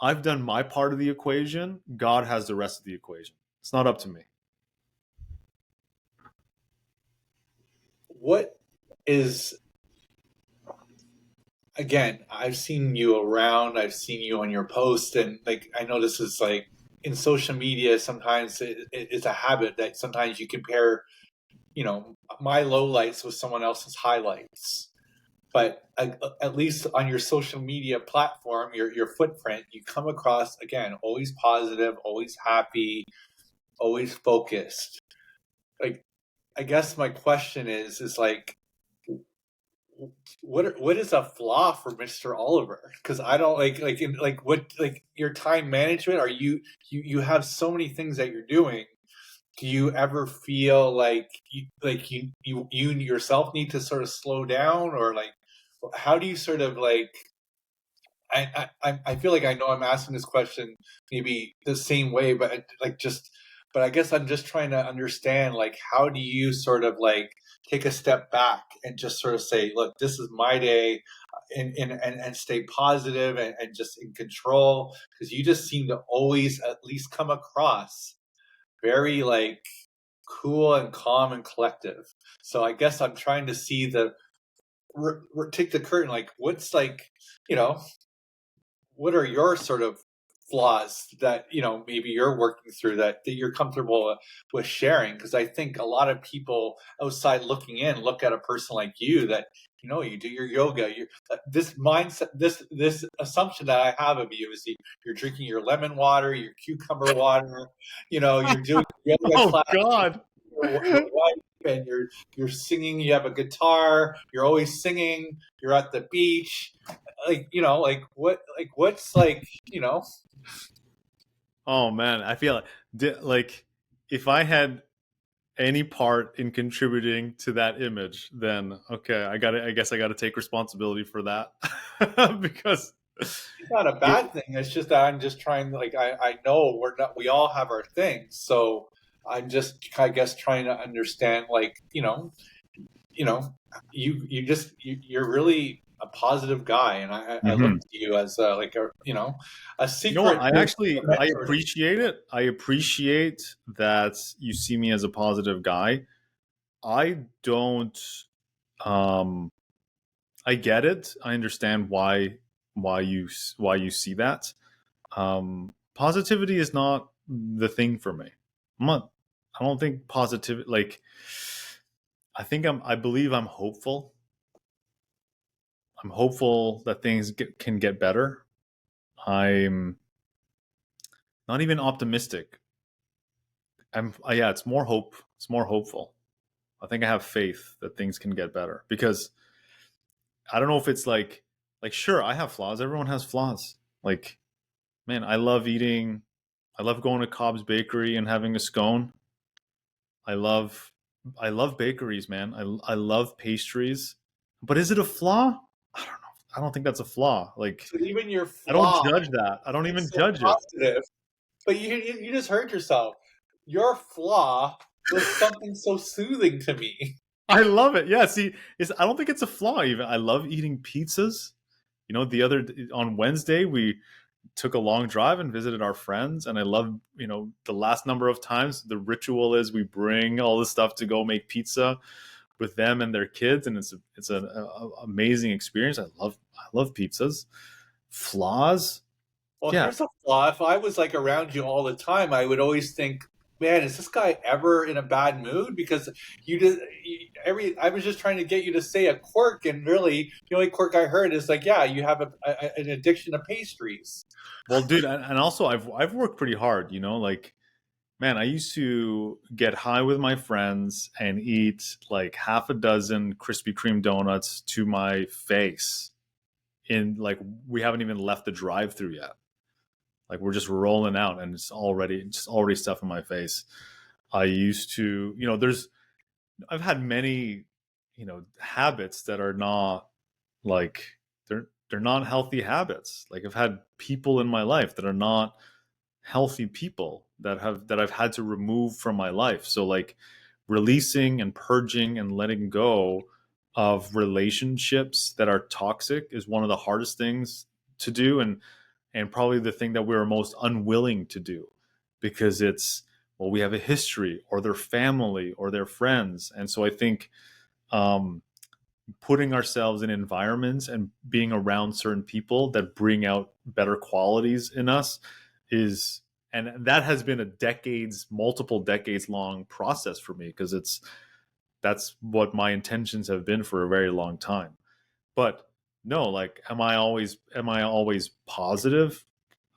I've done my part of the equation? God has the rest of the equation. It's not up to me. What is, again, I've seen you around, I've seen you on your post, and like, I know this is like in social media, sometimes it's a habit that sometimes you compare, my lowlights with someone else's highlights. But at least on your social media platform, your footprint, you come across, again, always positive, always happy, always focused. Like, I guess my question is like, what is a flaw for Mr. Oliver? Because I don't like your time management. Are you have so many things that you're doing? Do you ever feel like you yourself need to sort of slow down, or like, how do you sort of like, I feel like I know I'm asking this question maybe the same way, but but I guess I'm just trying to understand, like, how do you sort of like take a step back and just sort of say, look, this is my day, and stay positive, and just in control, because you just seem to always at least come across very like cool and calm and collective. So I guess I'm trying to see take the curtain, like what's like, you know, what are your sort of flaws that, you know, maybe you're working through that you're comfortable with sharing? Because I think a lot of people outside looking in look at a person like you that, you know, you do your yoga, this mindset, this assumption that I have of you is you're drinking your lemon water, your cucumber water, you know, you're doing yoga Oh class, God. your wife, and you're singing, you have a guitar, you're always singing, you're at the beach, like, you know, what's like, you know. Oh man, I feel like if I had any part in contributing to that image, then okay, I guess I got to take responsibility for that because It's not a it, bad thing, it's just that I'm just trying, like, I know we all have our things, so I'm just, I guess, trying to understand, like, you know, you're really a positive guy, and I look Mhm. to you as like a, you know, a You know what? secret I mentor. appreciate it. I appreciate that you see me as a positive guy. I don't. Um, I get it. I understand why you see that. Positivity is not the thing for me. I'm not. I don't think positivity. Like, I believe I'm hopeful. I'm hopeful that can get better. I'm not even optimistic. Yeah. It's more hope. It's more hopeful. I think I have faith that things can get better because I don't know if it's like sure I have flaws. Everyone has flaws. Like man, I love eating. I love going to Cobb's Bakery and having a scone. I love I love bakeries, man. I love pastries. But is it a flaw? I don't know. I don't think that's a flaw. Like So even your I don't flaw judge that. I don't is even so judge it. positive. But you just heard yourself. Your flaw was something so soothing to me. I love it. Yeah, see, I don't think it's a flaw even. I love eating pizzas. You know, on Wednesday we took a long drive and visited our friends, and I love, the last number of times the ritual is we bring all this stuff to go make pizza with them and their kids, and it's an amazing experience. I love pizzas. Flaws, Well, yeah. here's a flaw. If I was like around you all the time, I would always think, man, is this guy ever in a bad mood? Because I was just trying to get you to say a quirk, and really, the only quirk I heard is like, yeah, you have an addiction to pastries. Well, dude, and also I've worked pretty hard. Like man, I used to get high with my friends and eat like half a dozen Krispy Kreme donuts to my face. In like we haven't even left the drive-through yet. Like we're just rolling out and it's already stuff in my face. I used to, I've had many, habits that are not like they're not healthy habits. Like I've had people in my life that are not healthy people that I've had to remove from my life. So like releasing and purging and letting go of relationships that are toxic is one of the hardest things to do, and probably the thing that we're most unwilling to do because it's, well, we have a history or their family or their friends. And so I think um, putting ourselves in environments and being around certain people that bring out better qualities in us is, and that has been multiple decades long process for me because that's what my intentions have been for a very long time. But no, like, am I always positive?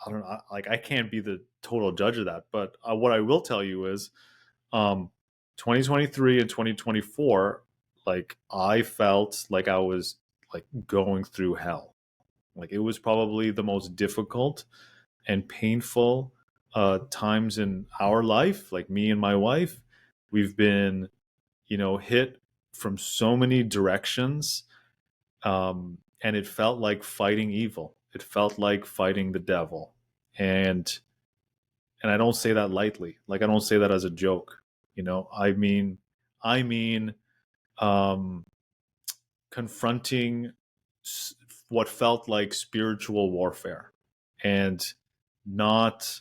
I don't know. Like, I can't be the total judge of that. But what I will tell you is, um, 2023 and 2024, like, I felt like I was like going through hell. Like, it was probably the most difficult and painful times in our life. Like, me and my wife, we've been, hit from so many directions, and it felt like fighting evil. It felt like fighting the devil, and I don't say that lightly. Like I don't say that as a joke. I mean, um, confronting what felt like spiritual warfare, and not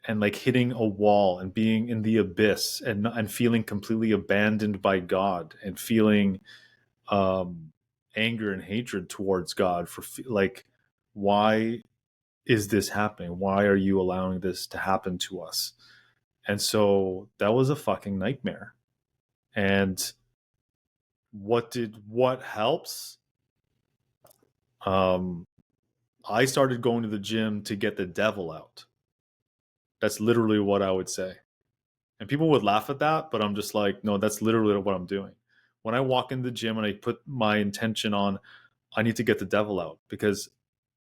and like hitting a wall and being in the abyss and feeling completely abandoned by God and feeling anger and hatred towards God for like, why is this happening? Why are you allowing this to happen to us? And so that was a fucking nightmare. And what helps? I started going to the gym to get the devil out. That's literally what I would say. And people would laugh at that, but I'm just like, no, that's literally what I'm doing. When I walk in the gym and I put my intention on, I need to get the devil out, because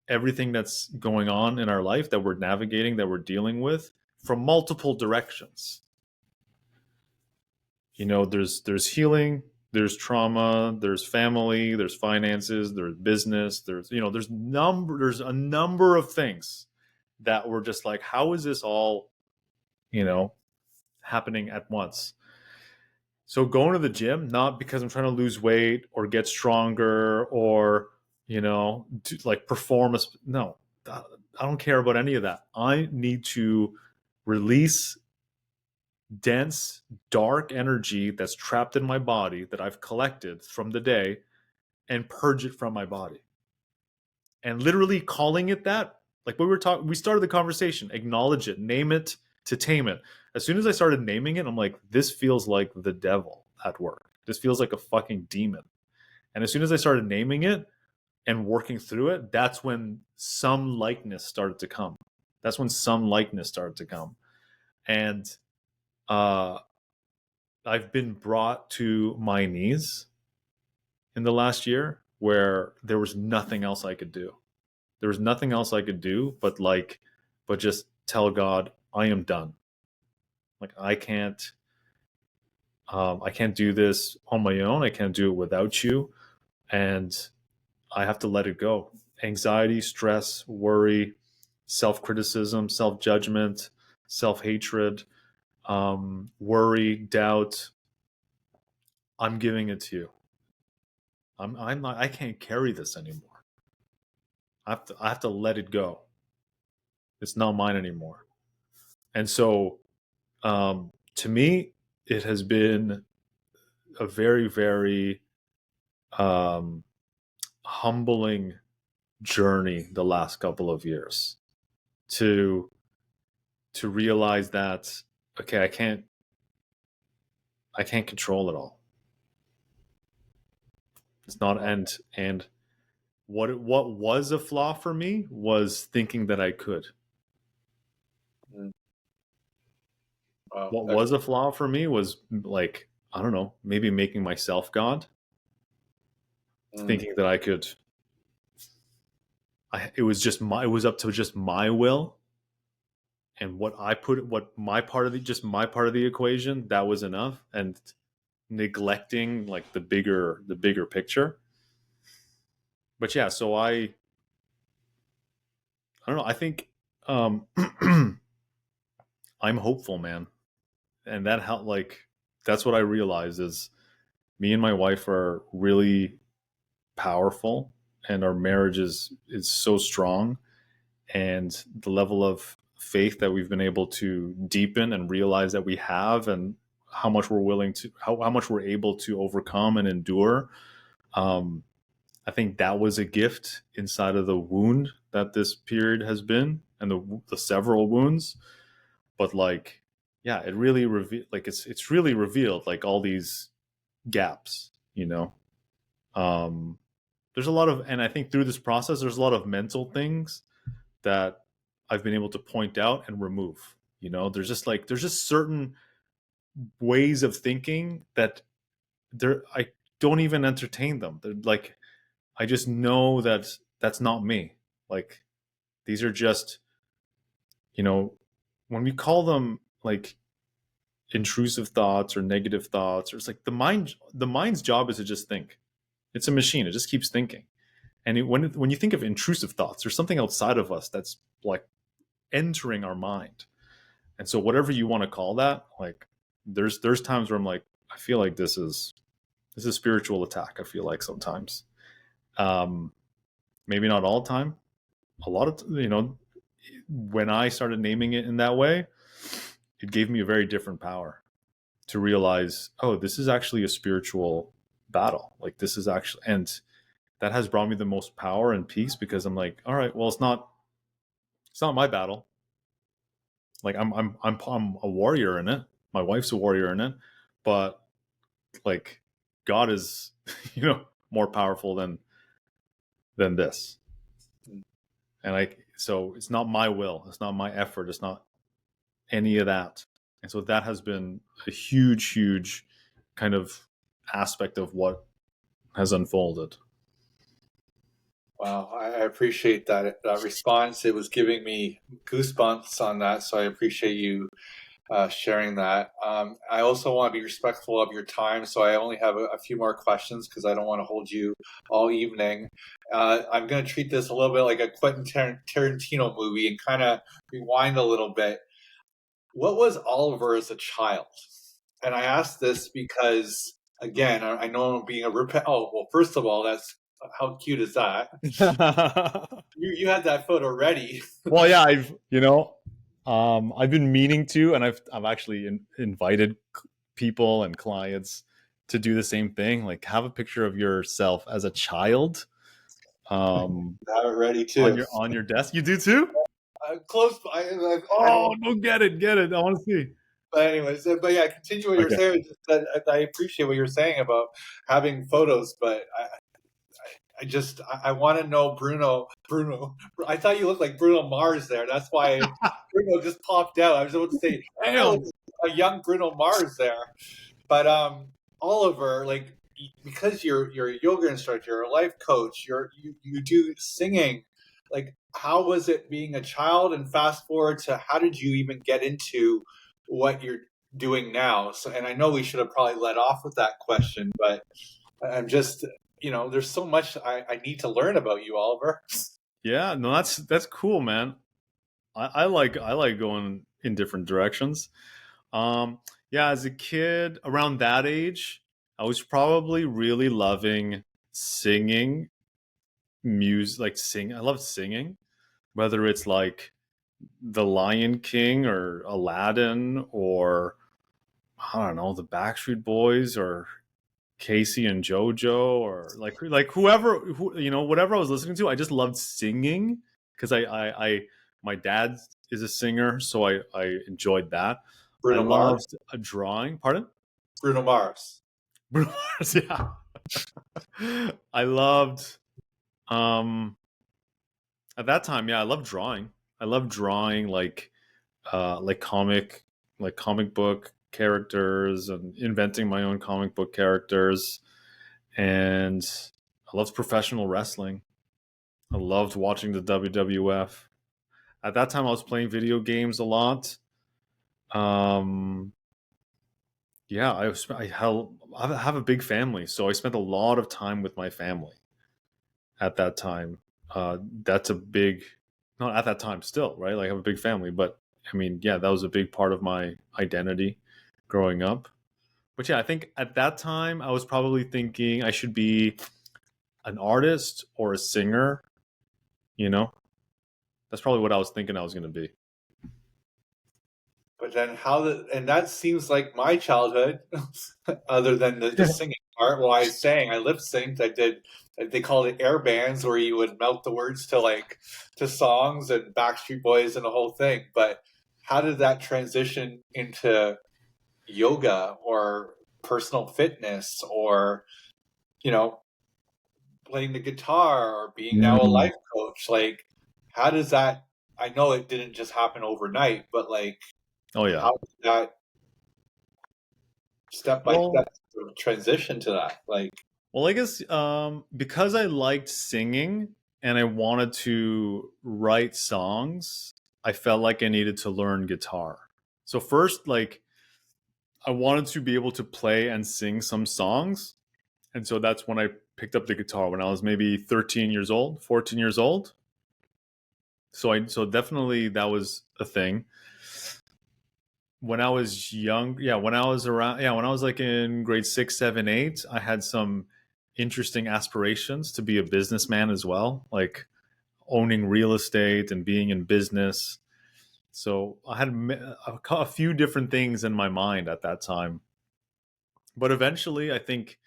everything that's going on in our life that we're navigating, that we're dealing with from multiple directions. You know, there's healing, there's trauma, there's family, there's finances, there's business, there's, you know, there's a number of things that we're just like, how is this all, you know, happening at once? So going to the gym, not because I'm trying to lose weight or get stronger or, you know, to like perform a, no, I don't care about any of that. I need to release dense, dark energy that's trapped in my body that I've collected from the day and purge it from my body. And literally calling it that, like we started the conversation, acknowledge it, name it to tame it. As soon as I started naming it, I'm like, this feels like the devil at work. This feels like a fucking demon. And as soon as I started naming it and working through it, that's when some likeness started to come. And I've been brought to my knees in the last year where there was nothing else I could do. There was nothing else I could do but just tell God, I am done. Like I can't do this on my own. I can't do it without you. And I have to let it go. Anxiety, stress, worry, self-criticism, self-judgment, self-hatred, worry, doubt. I'm giving it to you. I'm not, I can't carry this anymore. I have to let it go. It's not mine anymore. And so, to me, it has been a very, very humbling journey the last couple of years to realize that, okay, I can't control it all. It's not and what was a flaw for me was thinking that I could. Wow. What was a flaw for me was like, I don't know, maybe making myself God, thinking that I could. It was up to just my will and what my part of the equation, that was enough, and neglecting like the bigger picture. But yeah, so I don't know. I think I'm hopeful, man, and that helped. Like that's what I realized is me and my wife are really powerful, and our marriage is so strong, and the level of faith that we've been able to deepen and realize that we have, and how much we're willing to how much we're able to overcome and endure. I think that was a gift inside of the wound that this period has been, and the several wounds. But like, yeah, it really like it's really revealed like all these gaps, you know. There's a lot of, and I think through this process, there's a lot of mental things that I've been able to point out and remove. You know, there's just certain ways of thinking that I don't even entertain them. They're like, I just know that that's not me. Like these are just, you know, when we call them like intrusive thoughts or negative thoughts, or it's like the mind's job is to just think. It's a machine. It just keeps thinking. And when you think of intrusive thoughts, there's something outside of us that's like entering our mind. And so whatever you want to call that, like there's times where I'm like, I feel like this is a spiritual attack. I feel like sometimes, maybe not all the time. A lot of, you know, when I started naming it in that way, it gave me a very different power to realize, oh, this is actually a spiritual battle. Like this is actually, and that has brought me the most power and peace, because I'm like, all right, well, it's not my battle. Like I'm a warrior in it. My wife's a warrior in it, but like God is, more powerful than this. And so it's not my will, it's not my effort, it's not any of that. And so that has been a huge kind of aspect of what has unfolded. Wow, I appreciate that response. It was giving me goosebumps on that, so I appreciate you sharing that. I also want to be respectful of your time, so I only have a few more questions because I don't want to hold you all evening. I'm going to treat this a little bit like a Quentin Tarantino movie and kind of rewind a little bit. What was Oliver as a child? And I ask this because, again, I know I'm being a oh, well, first of all, that's how cute is that? You had that photo ready. Well, yeah, I've been meaning to, and I've actually invited people and clients to do the same thing. Like, have a picture of yourself as a child, Have it ready too. on your desk. You do too? Close. I don't. No, get it. I want to see. But anyways, but yeah, continue what you're Okay. saying. Just that I appreciate what you're saying about having photos, but I want to know Bruno. I thought you looked like Bruno Mars there. That's why Bruno just popped out. I was about to say, Damn. a young Bruno Mars there. But Oliver, like, because you're a yoga instructor, you're a life coach, you do singing. Like, how was it being a child? And fast forward to how did you even get into what you're doing now? So, and I know we should have probably led off with that question, but I'm just, there's so much I need to learn about you, Oliver. Yeah, no, that's cool, man. I like going in different directions. Yeah, as a kid around that age, I was probably really loving singing music, like sing. I love singing, whether it's like The Lion King or Aladdin or I don't know, the Backstreet Boys or Casey and JoJo or like whoever whatever I was listening to. I just loved singing because I my dad is a singer, so I enjoyed that. I Bruno Mars. loved a drawing. Pardon? Bruno Mars. Bruno Mars, yeah. I loved at that time, yeah, I loved drawing. I loved drawing like comic book characters and inventing my own comic book characters. And I loved professional wrestling. I loved watching the WWF. At that time, I was playing video games a lot. Um, yeah, I have a big family, so I spent a lot of time with my family at that time. That's a big, not at that time still, right? Like I have a big family, but I mean, yeah, that was a big part of my identity growing up. But yeah, I think at that time I was probably thinking I should be an artist or a singer, you know? That's probably what I was thinking I was going to be. But then and that seems like my childhood, other than the singing part. Well, I sang, I lip synced, they called it air bands where you would mouth the words to songs and Backstreet Boys and the whole thing. But how did that transition into yoga or personal fitness or, you know, playing the guitar or being now a life coach? Like, how does that, I know it didn't just happen overnight, but like, Oh yeah. how did that step by Well, step transition to that? Like, I guess because I liked singing and I wanted to write songs, I felt like I needed to learn guitar. So first, like I wanted to be able to play and sing some songs. And so that's when I picked up the guitar when I was maybe 13 years old, 14 years old. So definitely that was a thing. When I was young, yeah, when I was around, yeah, when I was like in grade 6, 7, 8, I had some interesting aspirations to be a businessman as well, like owning real estate and being in business. So I had a few different things in my mind at that time. But eventually, I think,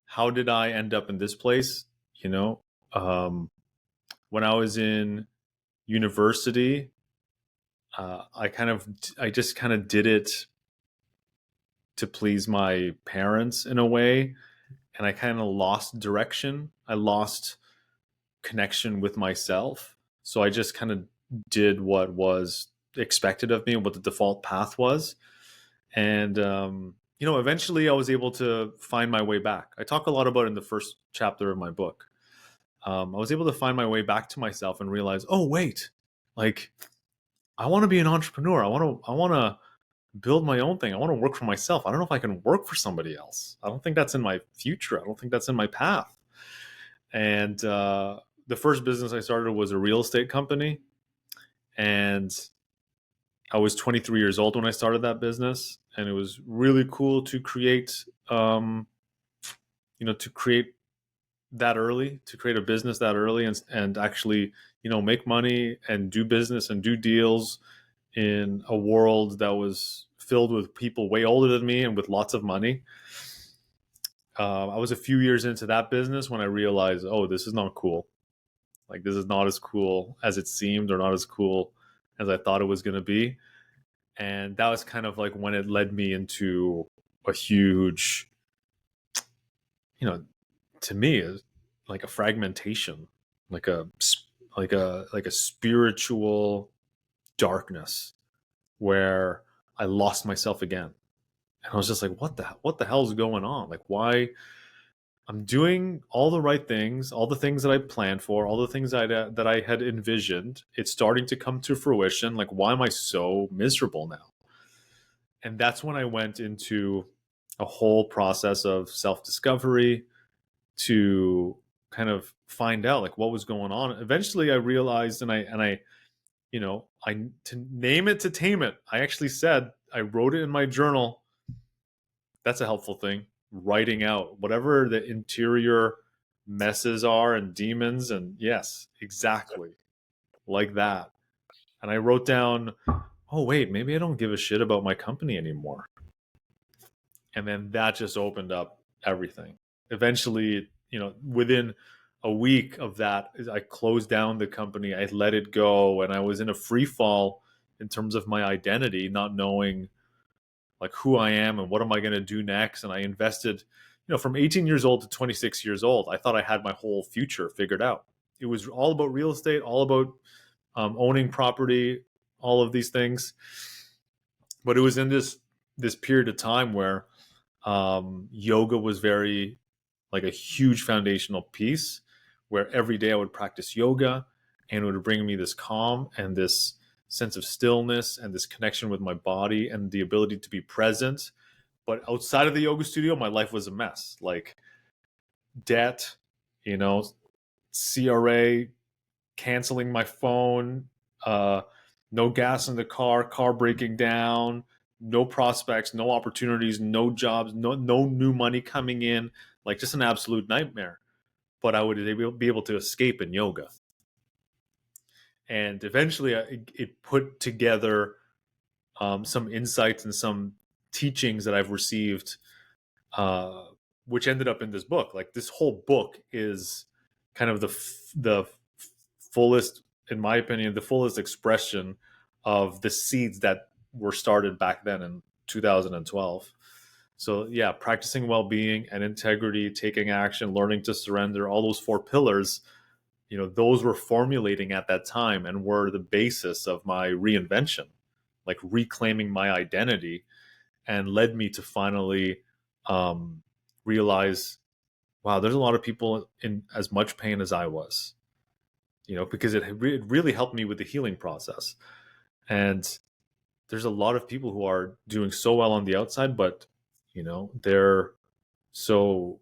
how did I end up in this place? You know, um, when I was in university, I just kind of did it to please my parents in a way, and I kind of lost direction. I lost connection with myself. So I just kind of did what was expected of me, what the default path was. And, eventually I was able to find my way back. I talk a lot about it in the first chapter of my book. I was able to find my way back to myself and realize, oh, wait, like, I want to be an entrepreneur. I want to build my own thing. I want to work for myself. I don't know if I can work for somebody else. I don't think that's in my future. I don't think that's in my path. And the first business I started was a real estate company. And I was 23 years old when I started that business. And it was really cool to create, to create that early, to create a business that early and actually, make money and do business and do deals in a world that was filled with people way older than me and with lots of money. I was a few years into that business when I realized, oh, this is not cool. Like, this is not as cool as it seemed, or not as cool as I thought it was going to be. And that was kind of like when it led me into a huge, to me, is like a fragmentation, like a spiritual darkness where I lost myself again. And I was just like, what the hell is going on? Like, why? I'm doing all the right things, all the things that I planned for, all the things that I had envisioned. It's starting to come to fruition. Like, why am I so miserable now? And that's when I went into a whole process of self-discovery to kind of find out like what was going on. Eventually I realized, I to name it to tame it. I actually said, I wrote it in my journal. That's a helpful thing. Writing out whatever the interior messes are and demons, and yes, exactly like that. And I wrote down, oh wait, maybe I don't give a shit about my company anymore. And then that just opened up everything. Eventually, within a week of that, I closed down the company. I let it go, and I was in a free fall in terms of my identity, not knowing like who I am and what am I going to do next. And I invested, from 18 years old to 26 years old, I thought I had my whole future figured out. It was all about real estate, all about owning property, all of these things. But it was in this period of time where yoga was very like a huge foundational piece, where every day I would practice yoga, and it would bring me this calm and this sense of stillness and this connection with my body and the ability to be present. But outside of the yoga studio, my life was a mess. Like debt, CRA, canceling my phone, no gas in the car breaking down, no prospects, no opportunities, no jobs, no new money coming in, like just an absolute nightmare. But I would be able to escape in yoga. And eventually it put together some insights and some teachings that I've received, uh, which ended up in this book. Like this whole book is kind of the fullest, in my opinion, the fullest expression of the seeds that were started back then in 2012. So yeah, practicing well-being and integrity, taking action, learning to surrender, all those four pillars, those were formulating at that time and were the basis of my reinvention, like reclaiming my identity, and led me to finally realize, wow, there's a lot of people in as much pain as I was, because it really helped me with the healing process. And there's a lot of people who are doing so well on the outside, but, they're so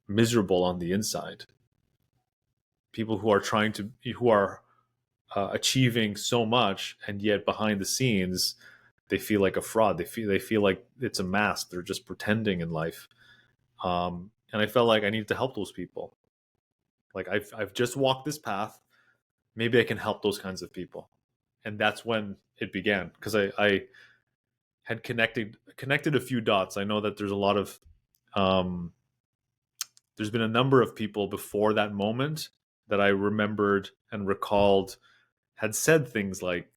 miserable on the inside. People who are who are achieving so much, and yet behind the scenes, they feel like a fraud. They feel like it's a mask. They're just pretending in life. And I felt like I needed to help those people. Like I've just walked this path. Maybe I can help those kinds of people. And that's when it began, because I had connected a few dots. I know that there's a lot of there's been a number of people before that moment that I remembered and recalled had said things like,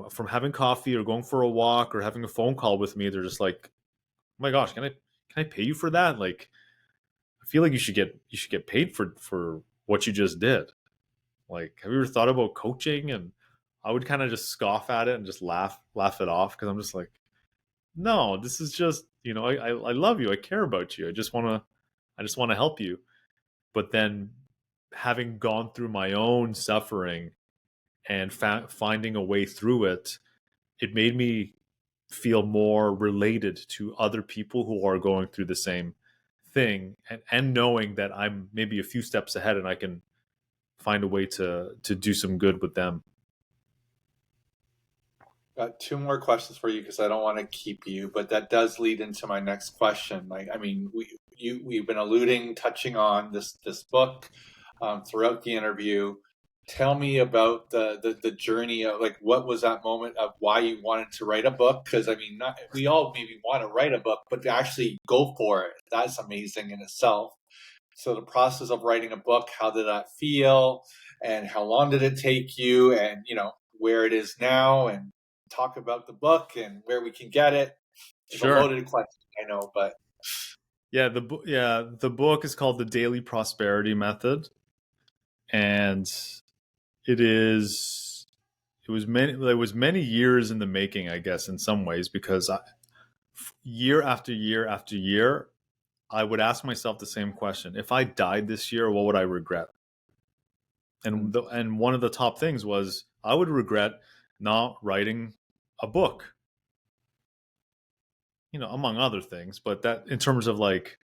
from having coffee or going for a walk or having a phone call with me, they're just like, "Oh my gosh, can I pay you for that? Like, I feel like you should get paid for what you just did. Like, have you ever thought about coaching?" And I would kind of just scoff at it and just laugh it off, because I'm just like, no, this is just, I love you, I care about you, I just want to help you. But then, having gone through my own suffering and finding a way through it, it made me feel more related to other people who are going through the same thing, and knowing that I'm maybe a few steps ahead and I can find a way to do some good with them. Got two more questions for you because I don't want to keep you, but that does lead into my next question. Like, I mean, we've been touching on this book throughout the interview. Tell me about the journey of, like, what was that moment of why you wanted to write a book? Because I mean, we all maybe want to write a book, but to actually go for it, that's amazing in itself. So the process of writing a book, how did that feel, and how long did it take you, and where it is now, and talk about the book and where we can get it. It's a Sure. loaded question, I know, but Yeah, the book is called The Daily Prosperity Method, and it is it was many years in the making, I guess, in some ways, because year after year after year, I would ask myself the same question: if I died this year, what would I regret? And one of the top things was, I would regret not writing a book, among other things. But that, in terms of like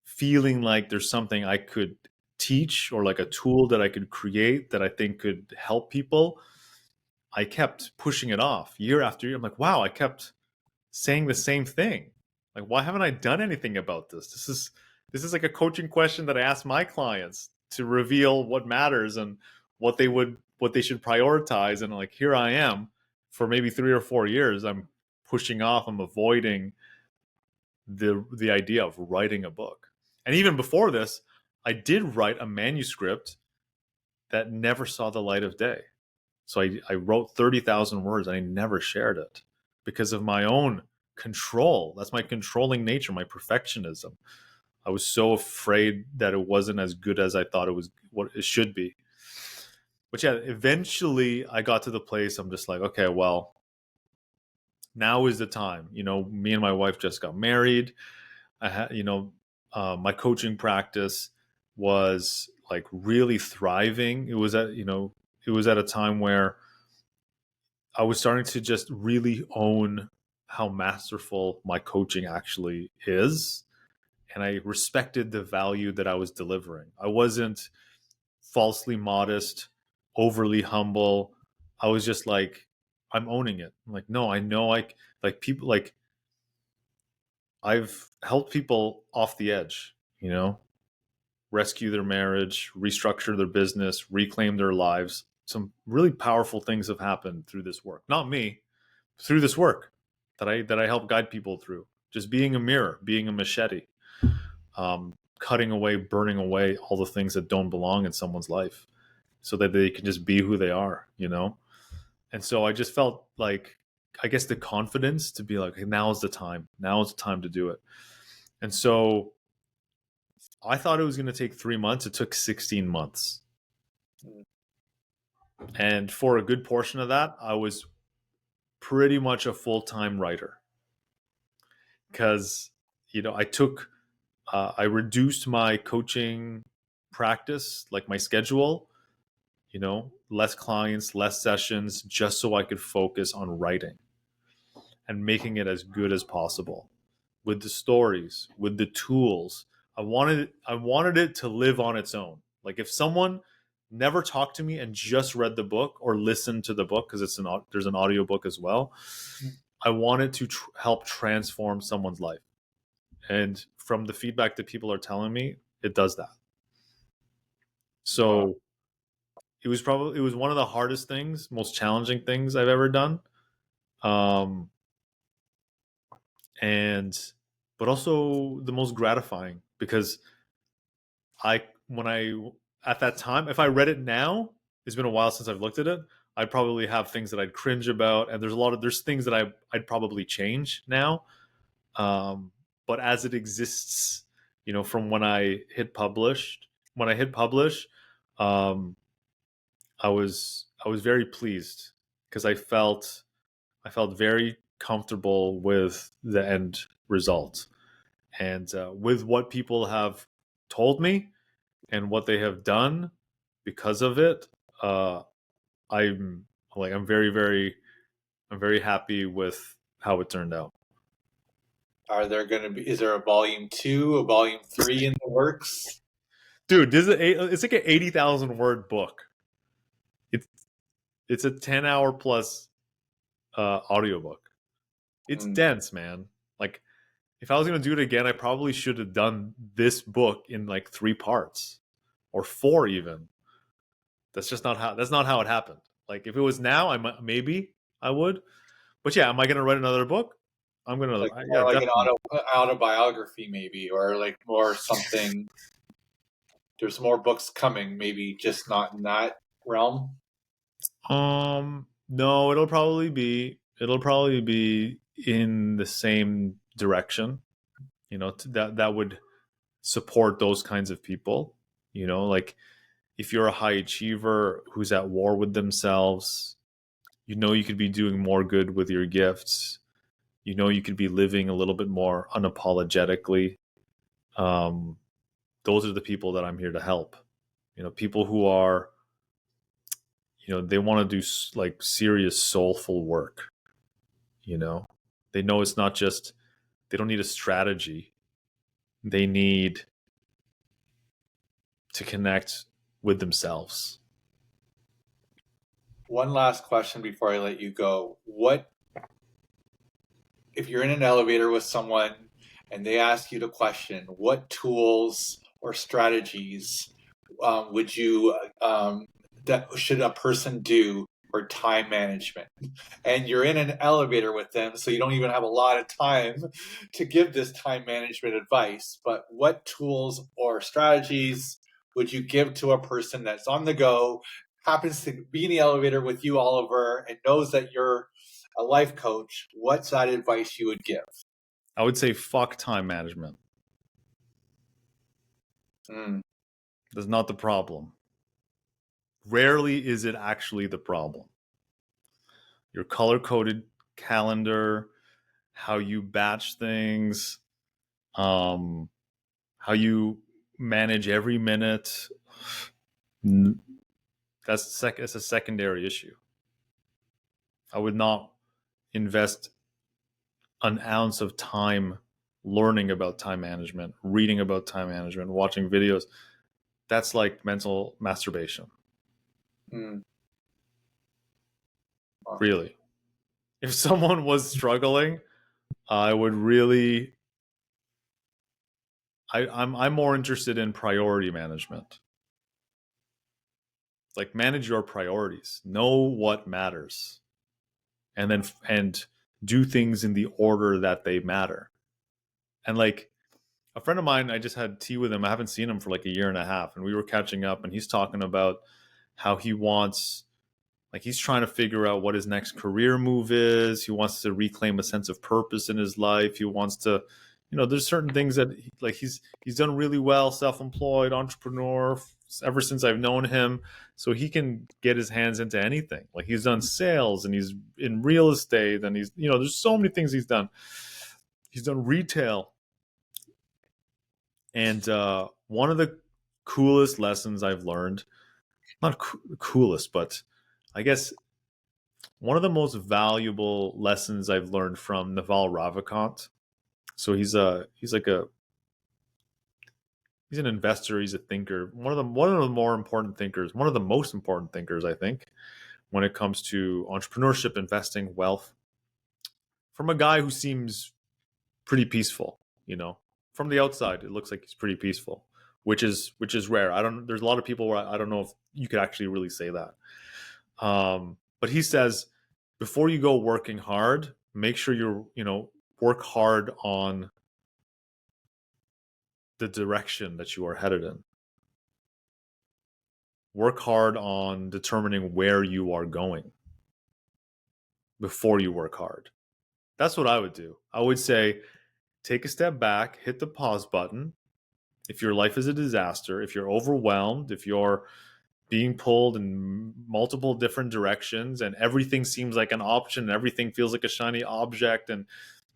feeling like there's something I could teach, or like a tool that I could create that I think could help people, I kept pushing it off year after year. I'm like, wow, I kept saying the same thing. Like, why haven't I done anything about this? This is like a coaching question that I ask my clients to reveal what matters and what they should prioritize. And like, here I am, for maybe 3 or 4 years, I'm pushing off, I'm avoiding the idea of writing a book. And even before this, I did write a manuscript that never saw the light of day. So I wrote 30,000 words and I never shared it because of my own control. That's my controlling nature, my perfectionism. I was so afraid that it wasn't as good as I thought it was, what it should be. But yeah, eventually I got to the place I'm just like, okay, well, now is the time. Me and my wife just got married. I had, my coaching practice was like really thriving. It was at a time where I was starting to just really own how masterful my coaching actually is. And I respected the value that I was delivering. I wasn't falsely modest, overly humble. I was just like, I'm owning it. I'm like, no, I know, like people, like, I've helped people off the edge, rescue their marriage, restructure their business, reclaim their lives. Some really powerful things have happened through this work. Not me, through this work that I help guide people through. Just being a mirror, being a machete, cutting away, burning away all the things that don't belong in someone's life, so that they can just be who they are. And so I just felt like, I guess, the confidence to be like, hey, now is the time. Now is the time to do it. And so I thought it was going to take 3 months. It took 16 months. And for a good portion of that, I was pretty much a full-time writer, because, I reduced my coaching practice, like my schedule, less clients, less sessions, just so I could focus on writing and making it as good as possible, with the stories, with the tools. I wanted it to live on its own. Like, if someone never talked to me and just read the book or listened to the book, because there's an audio book as well, I wanted to help transform someone's life. And from the feedback that people are telling me, it does that. wow. So it was one of the hardest things, most challenging things I've ever done. Um, and but also the most gratifying, because when I at that time, if I read it now, it's been a while since I've looked at it. I'd probably have things that I'd cringe about, and there's things that I'd probably change now. Um, but as it exists, from when I hit publish, um, I was very pleased, because I felt very comfortable with the end result, and with what people have told me and what they have done because of it. uh I'm I'm very happy with how it turned out. Is there a volume 2, a volume 3 in the works? Dude, it's like an 80,000 word book. it's it's a 10-hour plus audiobook. It's Mm. dense, man. Like, if I was going to do it again, I probably should have done this book in like 3 parts, or 4 even. That's not how it happened. Like, if it was now, maybe I would. But yeah, am I going to write another book? I'm going to, Like yeah, more like an definitely. autobiography maybe, or like more something. There's more books coming, maybe just not in that realm. No, it'll probably be in the same direction. That would support those kinds of people. Like, if you're a high achiever who's at war with themselves, you could be doing more good with your gifts. You could be living a little bit more unapologetically. Um, those are the people that I'm here to help. People who are, they want to do like serious soulful work. you know they know it's not just, they don't need a strategy, they need to connect with themselves. One last question before I let you go. What if you're in an elevator with someone and they ask you the question, what tools or strategies would you that should a person do for time management? And you're in an elevator with them, so you don't even have a lot of time to give this time management advice. But what tools or strategies would you give to a person that's on the go, happens to be in the elevator with you, Oliver, and knows that you're a life coach? What's that advice you would give? I would say fuck time management. Mm. That's not the problem. Rarely is it actually the problem. Your color coded calendar, how you batch things, um, how you manage every minute. That's a secondary issue. I would not invest an ounce of time learning about time management, reading about time management, watching videos. That's like mental masturbation. Mm. Oh. Really. If someone was struggling, I would really, I'm more interested in priority management. Like, manage your priorities, know what matters, and do things in the order that they matter. And like, a friend of mine, I just had tea with him. I haven't seen him for like a year and a half, and we were catching up, and he's talking about how he's trying to figure out what his next career move is. He wants to reclaim a sense of purpose in his life. He wants to, there's certain things that he's done really well, self-employed, entrepreneur, ever since I've known him. So he can get his hands into anything. Like, he's done sales, and he's in real estate, and he's, there's so many things he's done. He's done retail. And one of the coolest lessons I've learned, not coolest, but I guess one of the most valuable lessons I've learned from Naval Ravikant. So he's an investor, he's a thinker, one of the more important thinkers, one of the most important thinkers, I think, when it comes to entrepreneurship, investing, wealth. From a guy who seems pretty peaceful. From the outside, it looks like he's pretty peaceful. which is rare. There's a lot of people where I don't know if you could actually really say that. But he says, before you go working hard, make sure work hard on the direction that you are headed in. Work hard on determining where you are going before you work hard. That's what I would do. I would say, take a step back, hit the pause button. If your life is a disaster, if you're overwhelmed, if you're being pulled in multiple different directions and everything seems like an option, and everything feels like a shiny object, and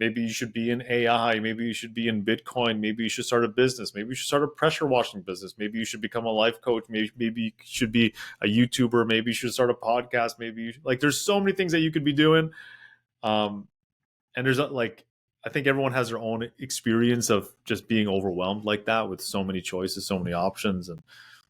maybe you should be in AI, maybe you should be in Bitcoin, maybe you should start a business, maybe you should start a pressure washing business, maybe you should become a life coach, maybe you should be a YouTuber, maybe you should start a podcast, there's so many things that you could be doing. And there's I think everyone has their own experience of just being overwhelmed like that with so many choices, so many options, and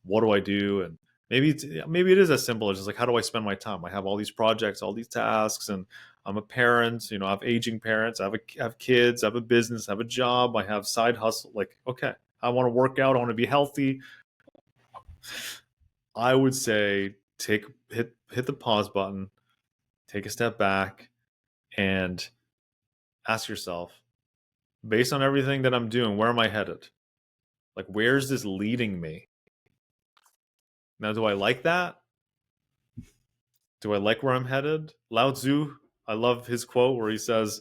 what do I do? And maybe it is as simple as just like, how do I spend my time? I have all these projects, all these tasks, and I'm a parent. I have aging parents. I have kids. I have a business. I have a job. I have side hustle. Like, okay, I want to work out. I want to be healthy. I would say hit the pause button, take a step back, and ask yourself, based on everything that I'm doing, where am I headed? Like, where's this leading me? Now, do I like that? Do I like where I'm headed? Lao Tzu, I love his quote where he says,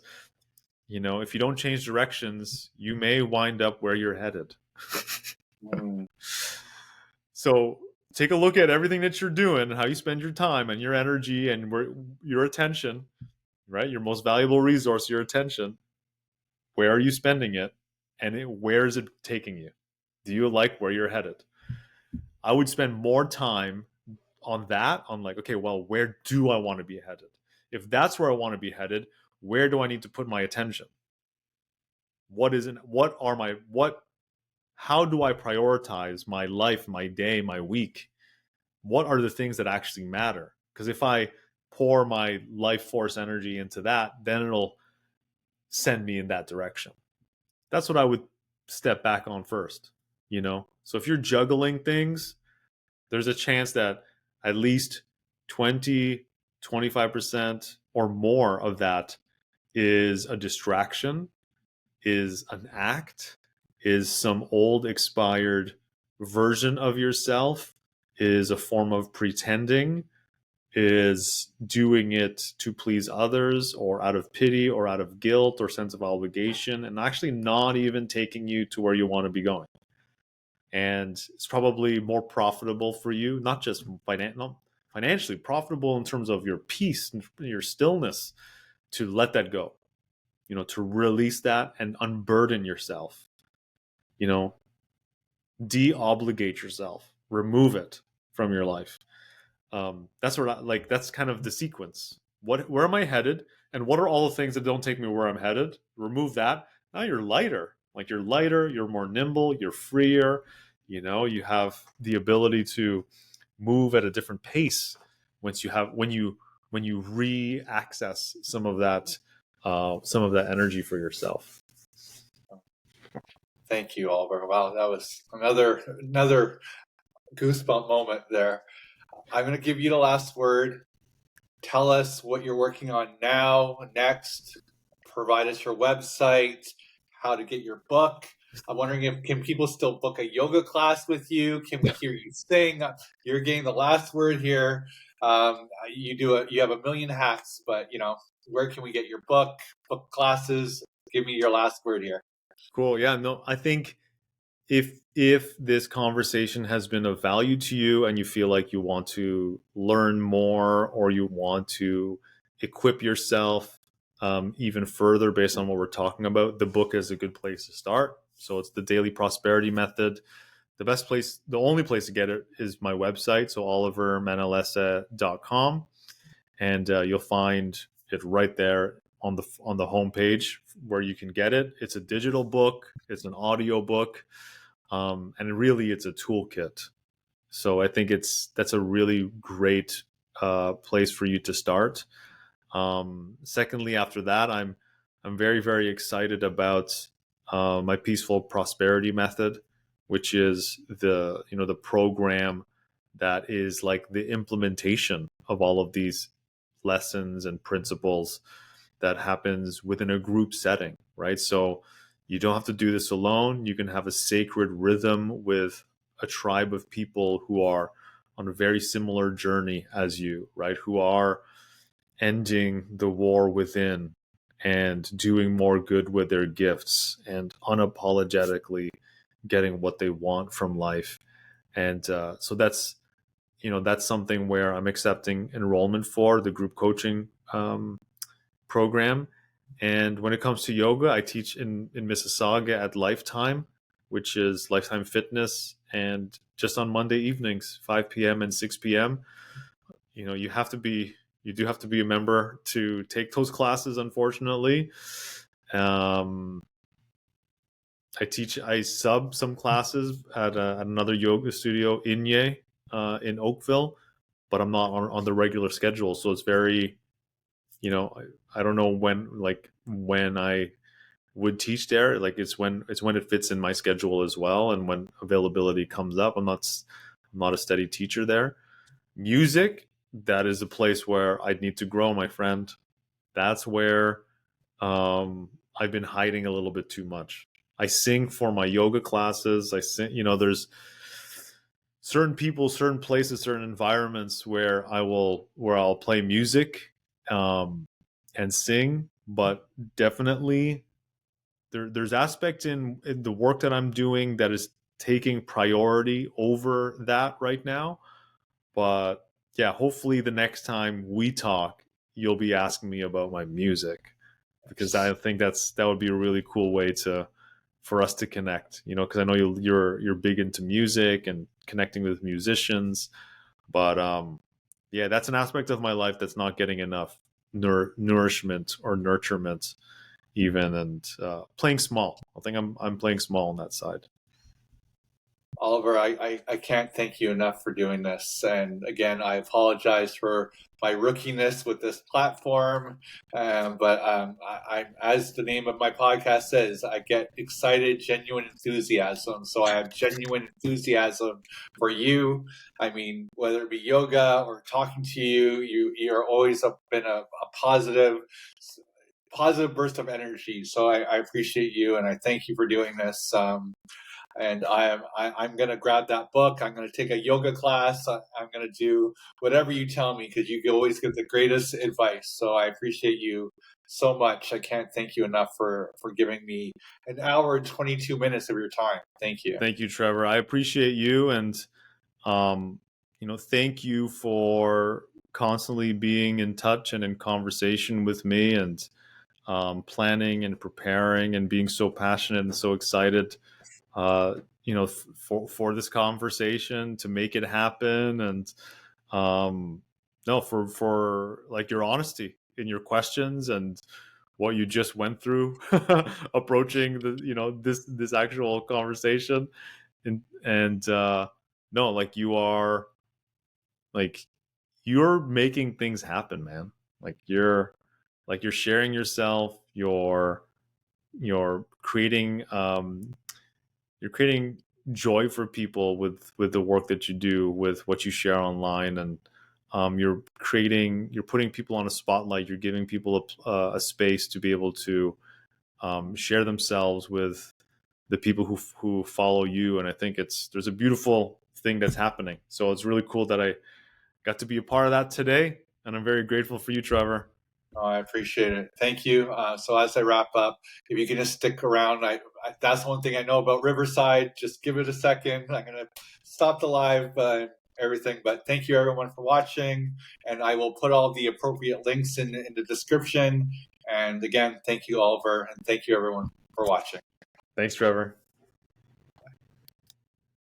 if you don't change directions, you may wind up where you're headed. So take a look at everything that you're doing, how you spend your time and your energy and your attention, right? Your most valuable resource, your attention. Where are you spending it? And where is it taking you? Do you like where you're headed? I would spend more time on that, on like, okay, well, where do I want to be headed? If that's where I want to be headed, where do I need to put my attention? How do I prioritize my life, my day, my week? What are the things that actually matter? Because if I pour my life force energy into that, then it'll send me in that direction. That's what I would step back on first, So if you're juggling things, there's a chance that at least 20, 25% or more of that is a distraction, is an act, is some old expired version of yourself, is a form of pretending, is doing it to please others or out of pity or out of guilt or sense of obligation, and actually not even taking you to where you want to be going. And it's probably more profitable for you, not just financially profitable in terms of your peace and your stillness, to let that go, to release that and unburden yourself, de-obligate yourself, remove it from your life. That's what that's kind of the sequence. Where am I headed? And what are all the things that don't take me where I'm headed? Remove that. Now you're lighter. Like, you're lighter, you're more nimble, you're freer. You have the ability to move at a different pace when you re-access some of that energy for yourself. Thank you, Oliver. Wow, that was another goosebump moment there. I'm going to give you the last word. Tell us what you're working on now, next. Provide us your website, how to get your book. I'm wondering can people still book a yoga class with you? Can we hear you sing? You're getting the last word here. You have a million hats, but where can we get your book classes? Give me your last word here. Cool. Yeah, no, I think if this conversation has been of value to you and you feel like you want to learn more, or you want to equip yourself even further based on what we're talking about, the book is a good place to start. So it's the Daily Prosperity Method. The only place to get it is my website, so olivermanalese.com, and you'll find it right there on the homepage where you can get it. It's a digital book, it's an audio book, and really it's a toolkit. So I think that's a really great place for you to start. Secondly, after that, I'm very, very excited about my Peaceful Prosperity Method, which is the program that is like the implementation of all of these lessons and principles that happens within a group setting, right? So you don't have to do this alone. You can have a sacred rhythm with a tribe of people who are on a very similar journey as you, right? Who are ending the war within and doing more good with their gifts and unapologetically getting what they want from life. And so that's something where I'm accepting enrollment for the group coaching program. And when it comes to yoga, I teach in Mississauga at Lifetime, which is Lifetime Fitness, and just on Monday evenings, 5 p.m. and 6 p.m. You do have to be a member to take those classes, unfortunately. I sub some classes at another yoga studio, Inye, in Oakville, but I'm not on the regular schedule. So it's very, I don't know when I would teach there. Like it's when it fits in my schedule as well, and when availability comes up. I'm not a steady teacher there. Music, that is a place where I'd need to grow, my friend. That's where I've been hiding a little bit too much. I sing for my yoga classes. I sing, there's certain people, certain places, certain environments where I'll play music and sing, but definitely there's aspects in the work that I'm doing that is taking priority over that right now. But yeah, hopefully the next time we talk, you'll be asking me about my music, because I think that would be a really cool way for us to connect. Because I know you're big into music and connecting with musicians, but yeah, that's an aspect of my life that's not getting enough nourishment or nurturement, even, and playing small. I think I'm playing small on that side. Oliver, I can't thank you enough for doing this. And again, I apologize for my rookiness with this platform. But as the name of my podcast says, I get excited, genuine enthusiasm. So I have genuine enthusiasm for you. I mean, whether it be yoga or talking to you, you're always been a positive burst of energy. So I appreciate you, and I thank you for doing this. And I'm going to grab that book. I'm going to take a yoga class. I'm going to do whatever you tell me, because you always get the greatest advice. So I appreciate you so much. I can't thank you enough for giving me an hour and 22 minutes of your time. Thank you. Thank you, Trevor. I appreciate you, and thank you for constantly being in touch and in conversation with me, and planning and preparing and being so passionate and so excited for this conversation, to make it happen. And no, for like your honesty in your questions and what you just went through approaching this actual conversation. And no, you're making things happen, man. You're sharing yourself, you're creating joy for people with the work that you do, with what you share online. And you're putting people on a spotlight. You're giving people a space to be able to share themselves with the people who follow you. And I think there's a beautiful thing that's happening. So it's really cool that I got to be a part of that today, and I'm very grateful for you, Trevor. Oh, I appreciate it. Thank you. So as I wrap up, if you can just stick around, that's one thing I know about Riverside. Just give it a second. I'm going to stop the live everything. But thank you, everyone, for watching. And I will put all the appropriate links in the description. And again, thank you, Oliver. And thank you, everyone, for watching. Thanks, Trevor.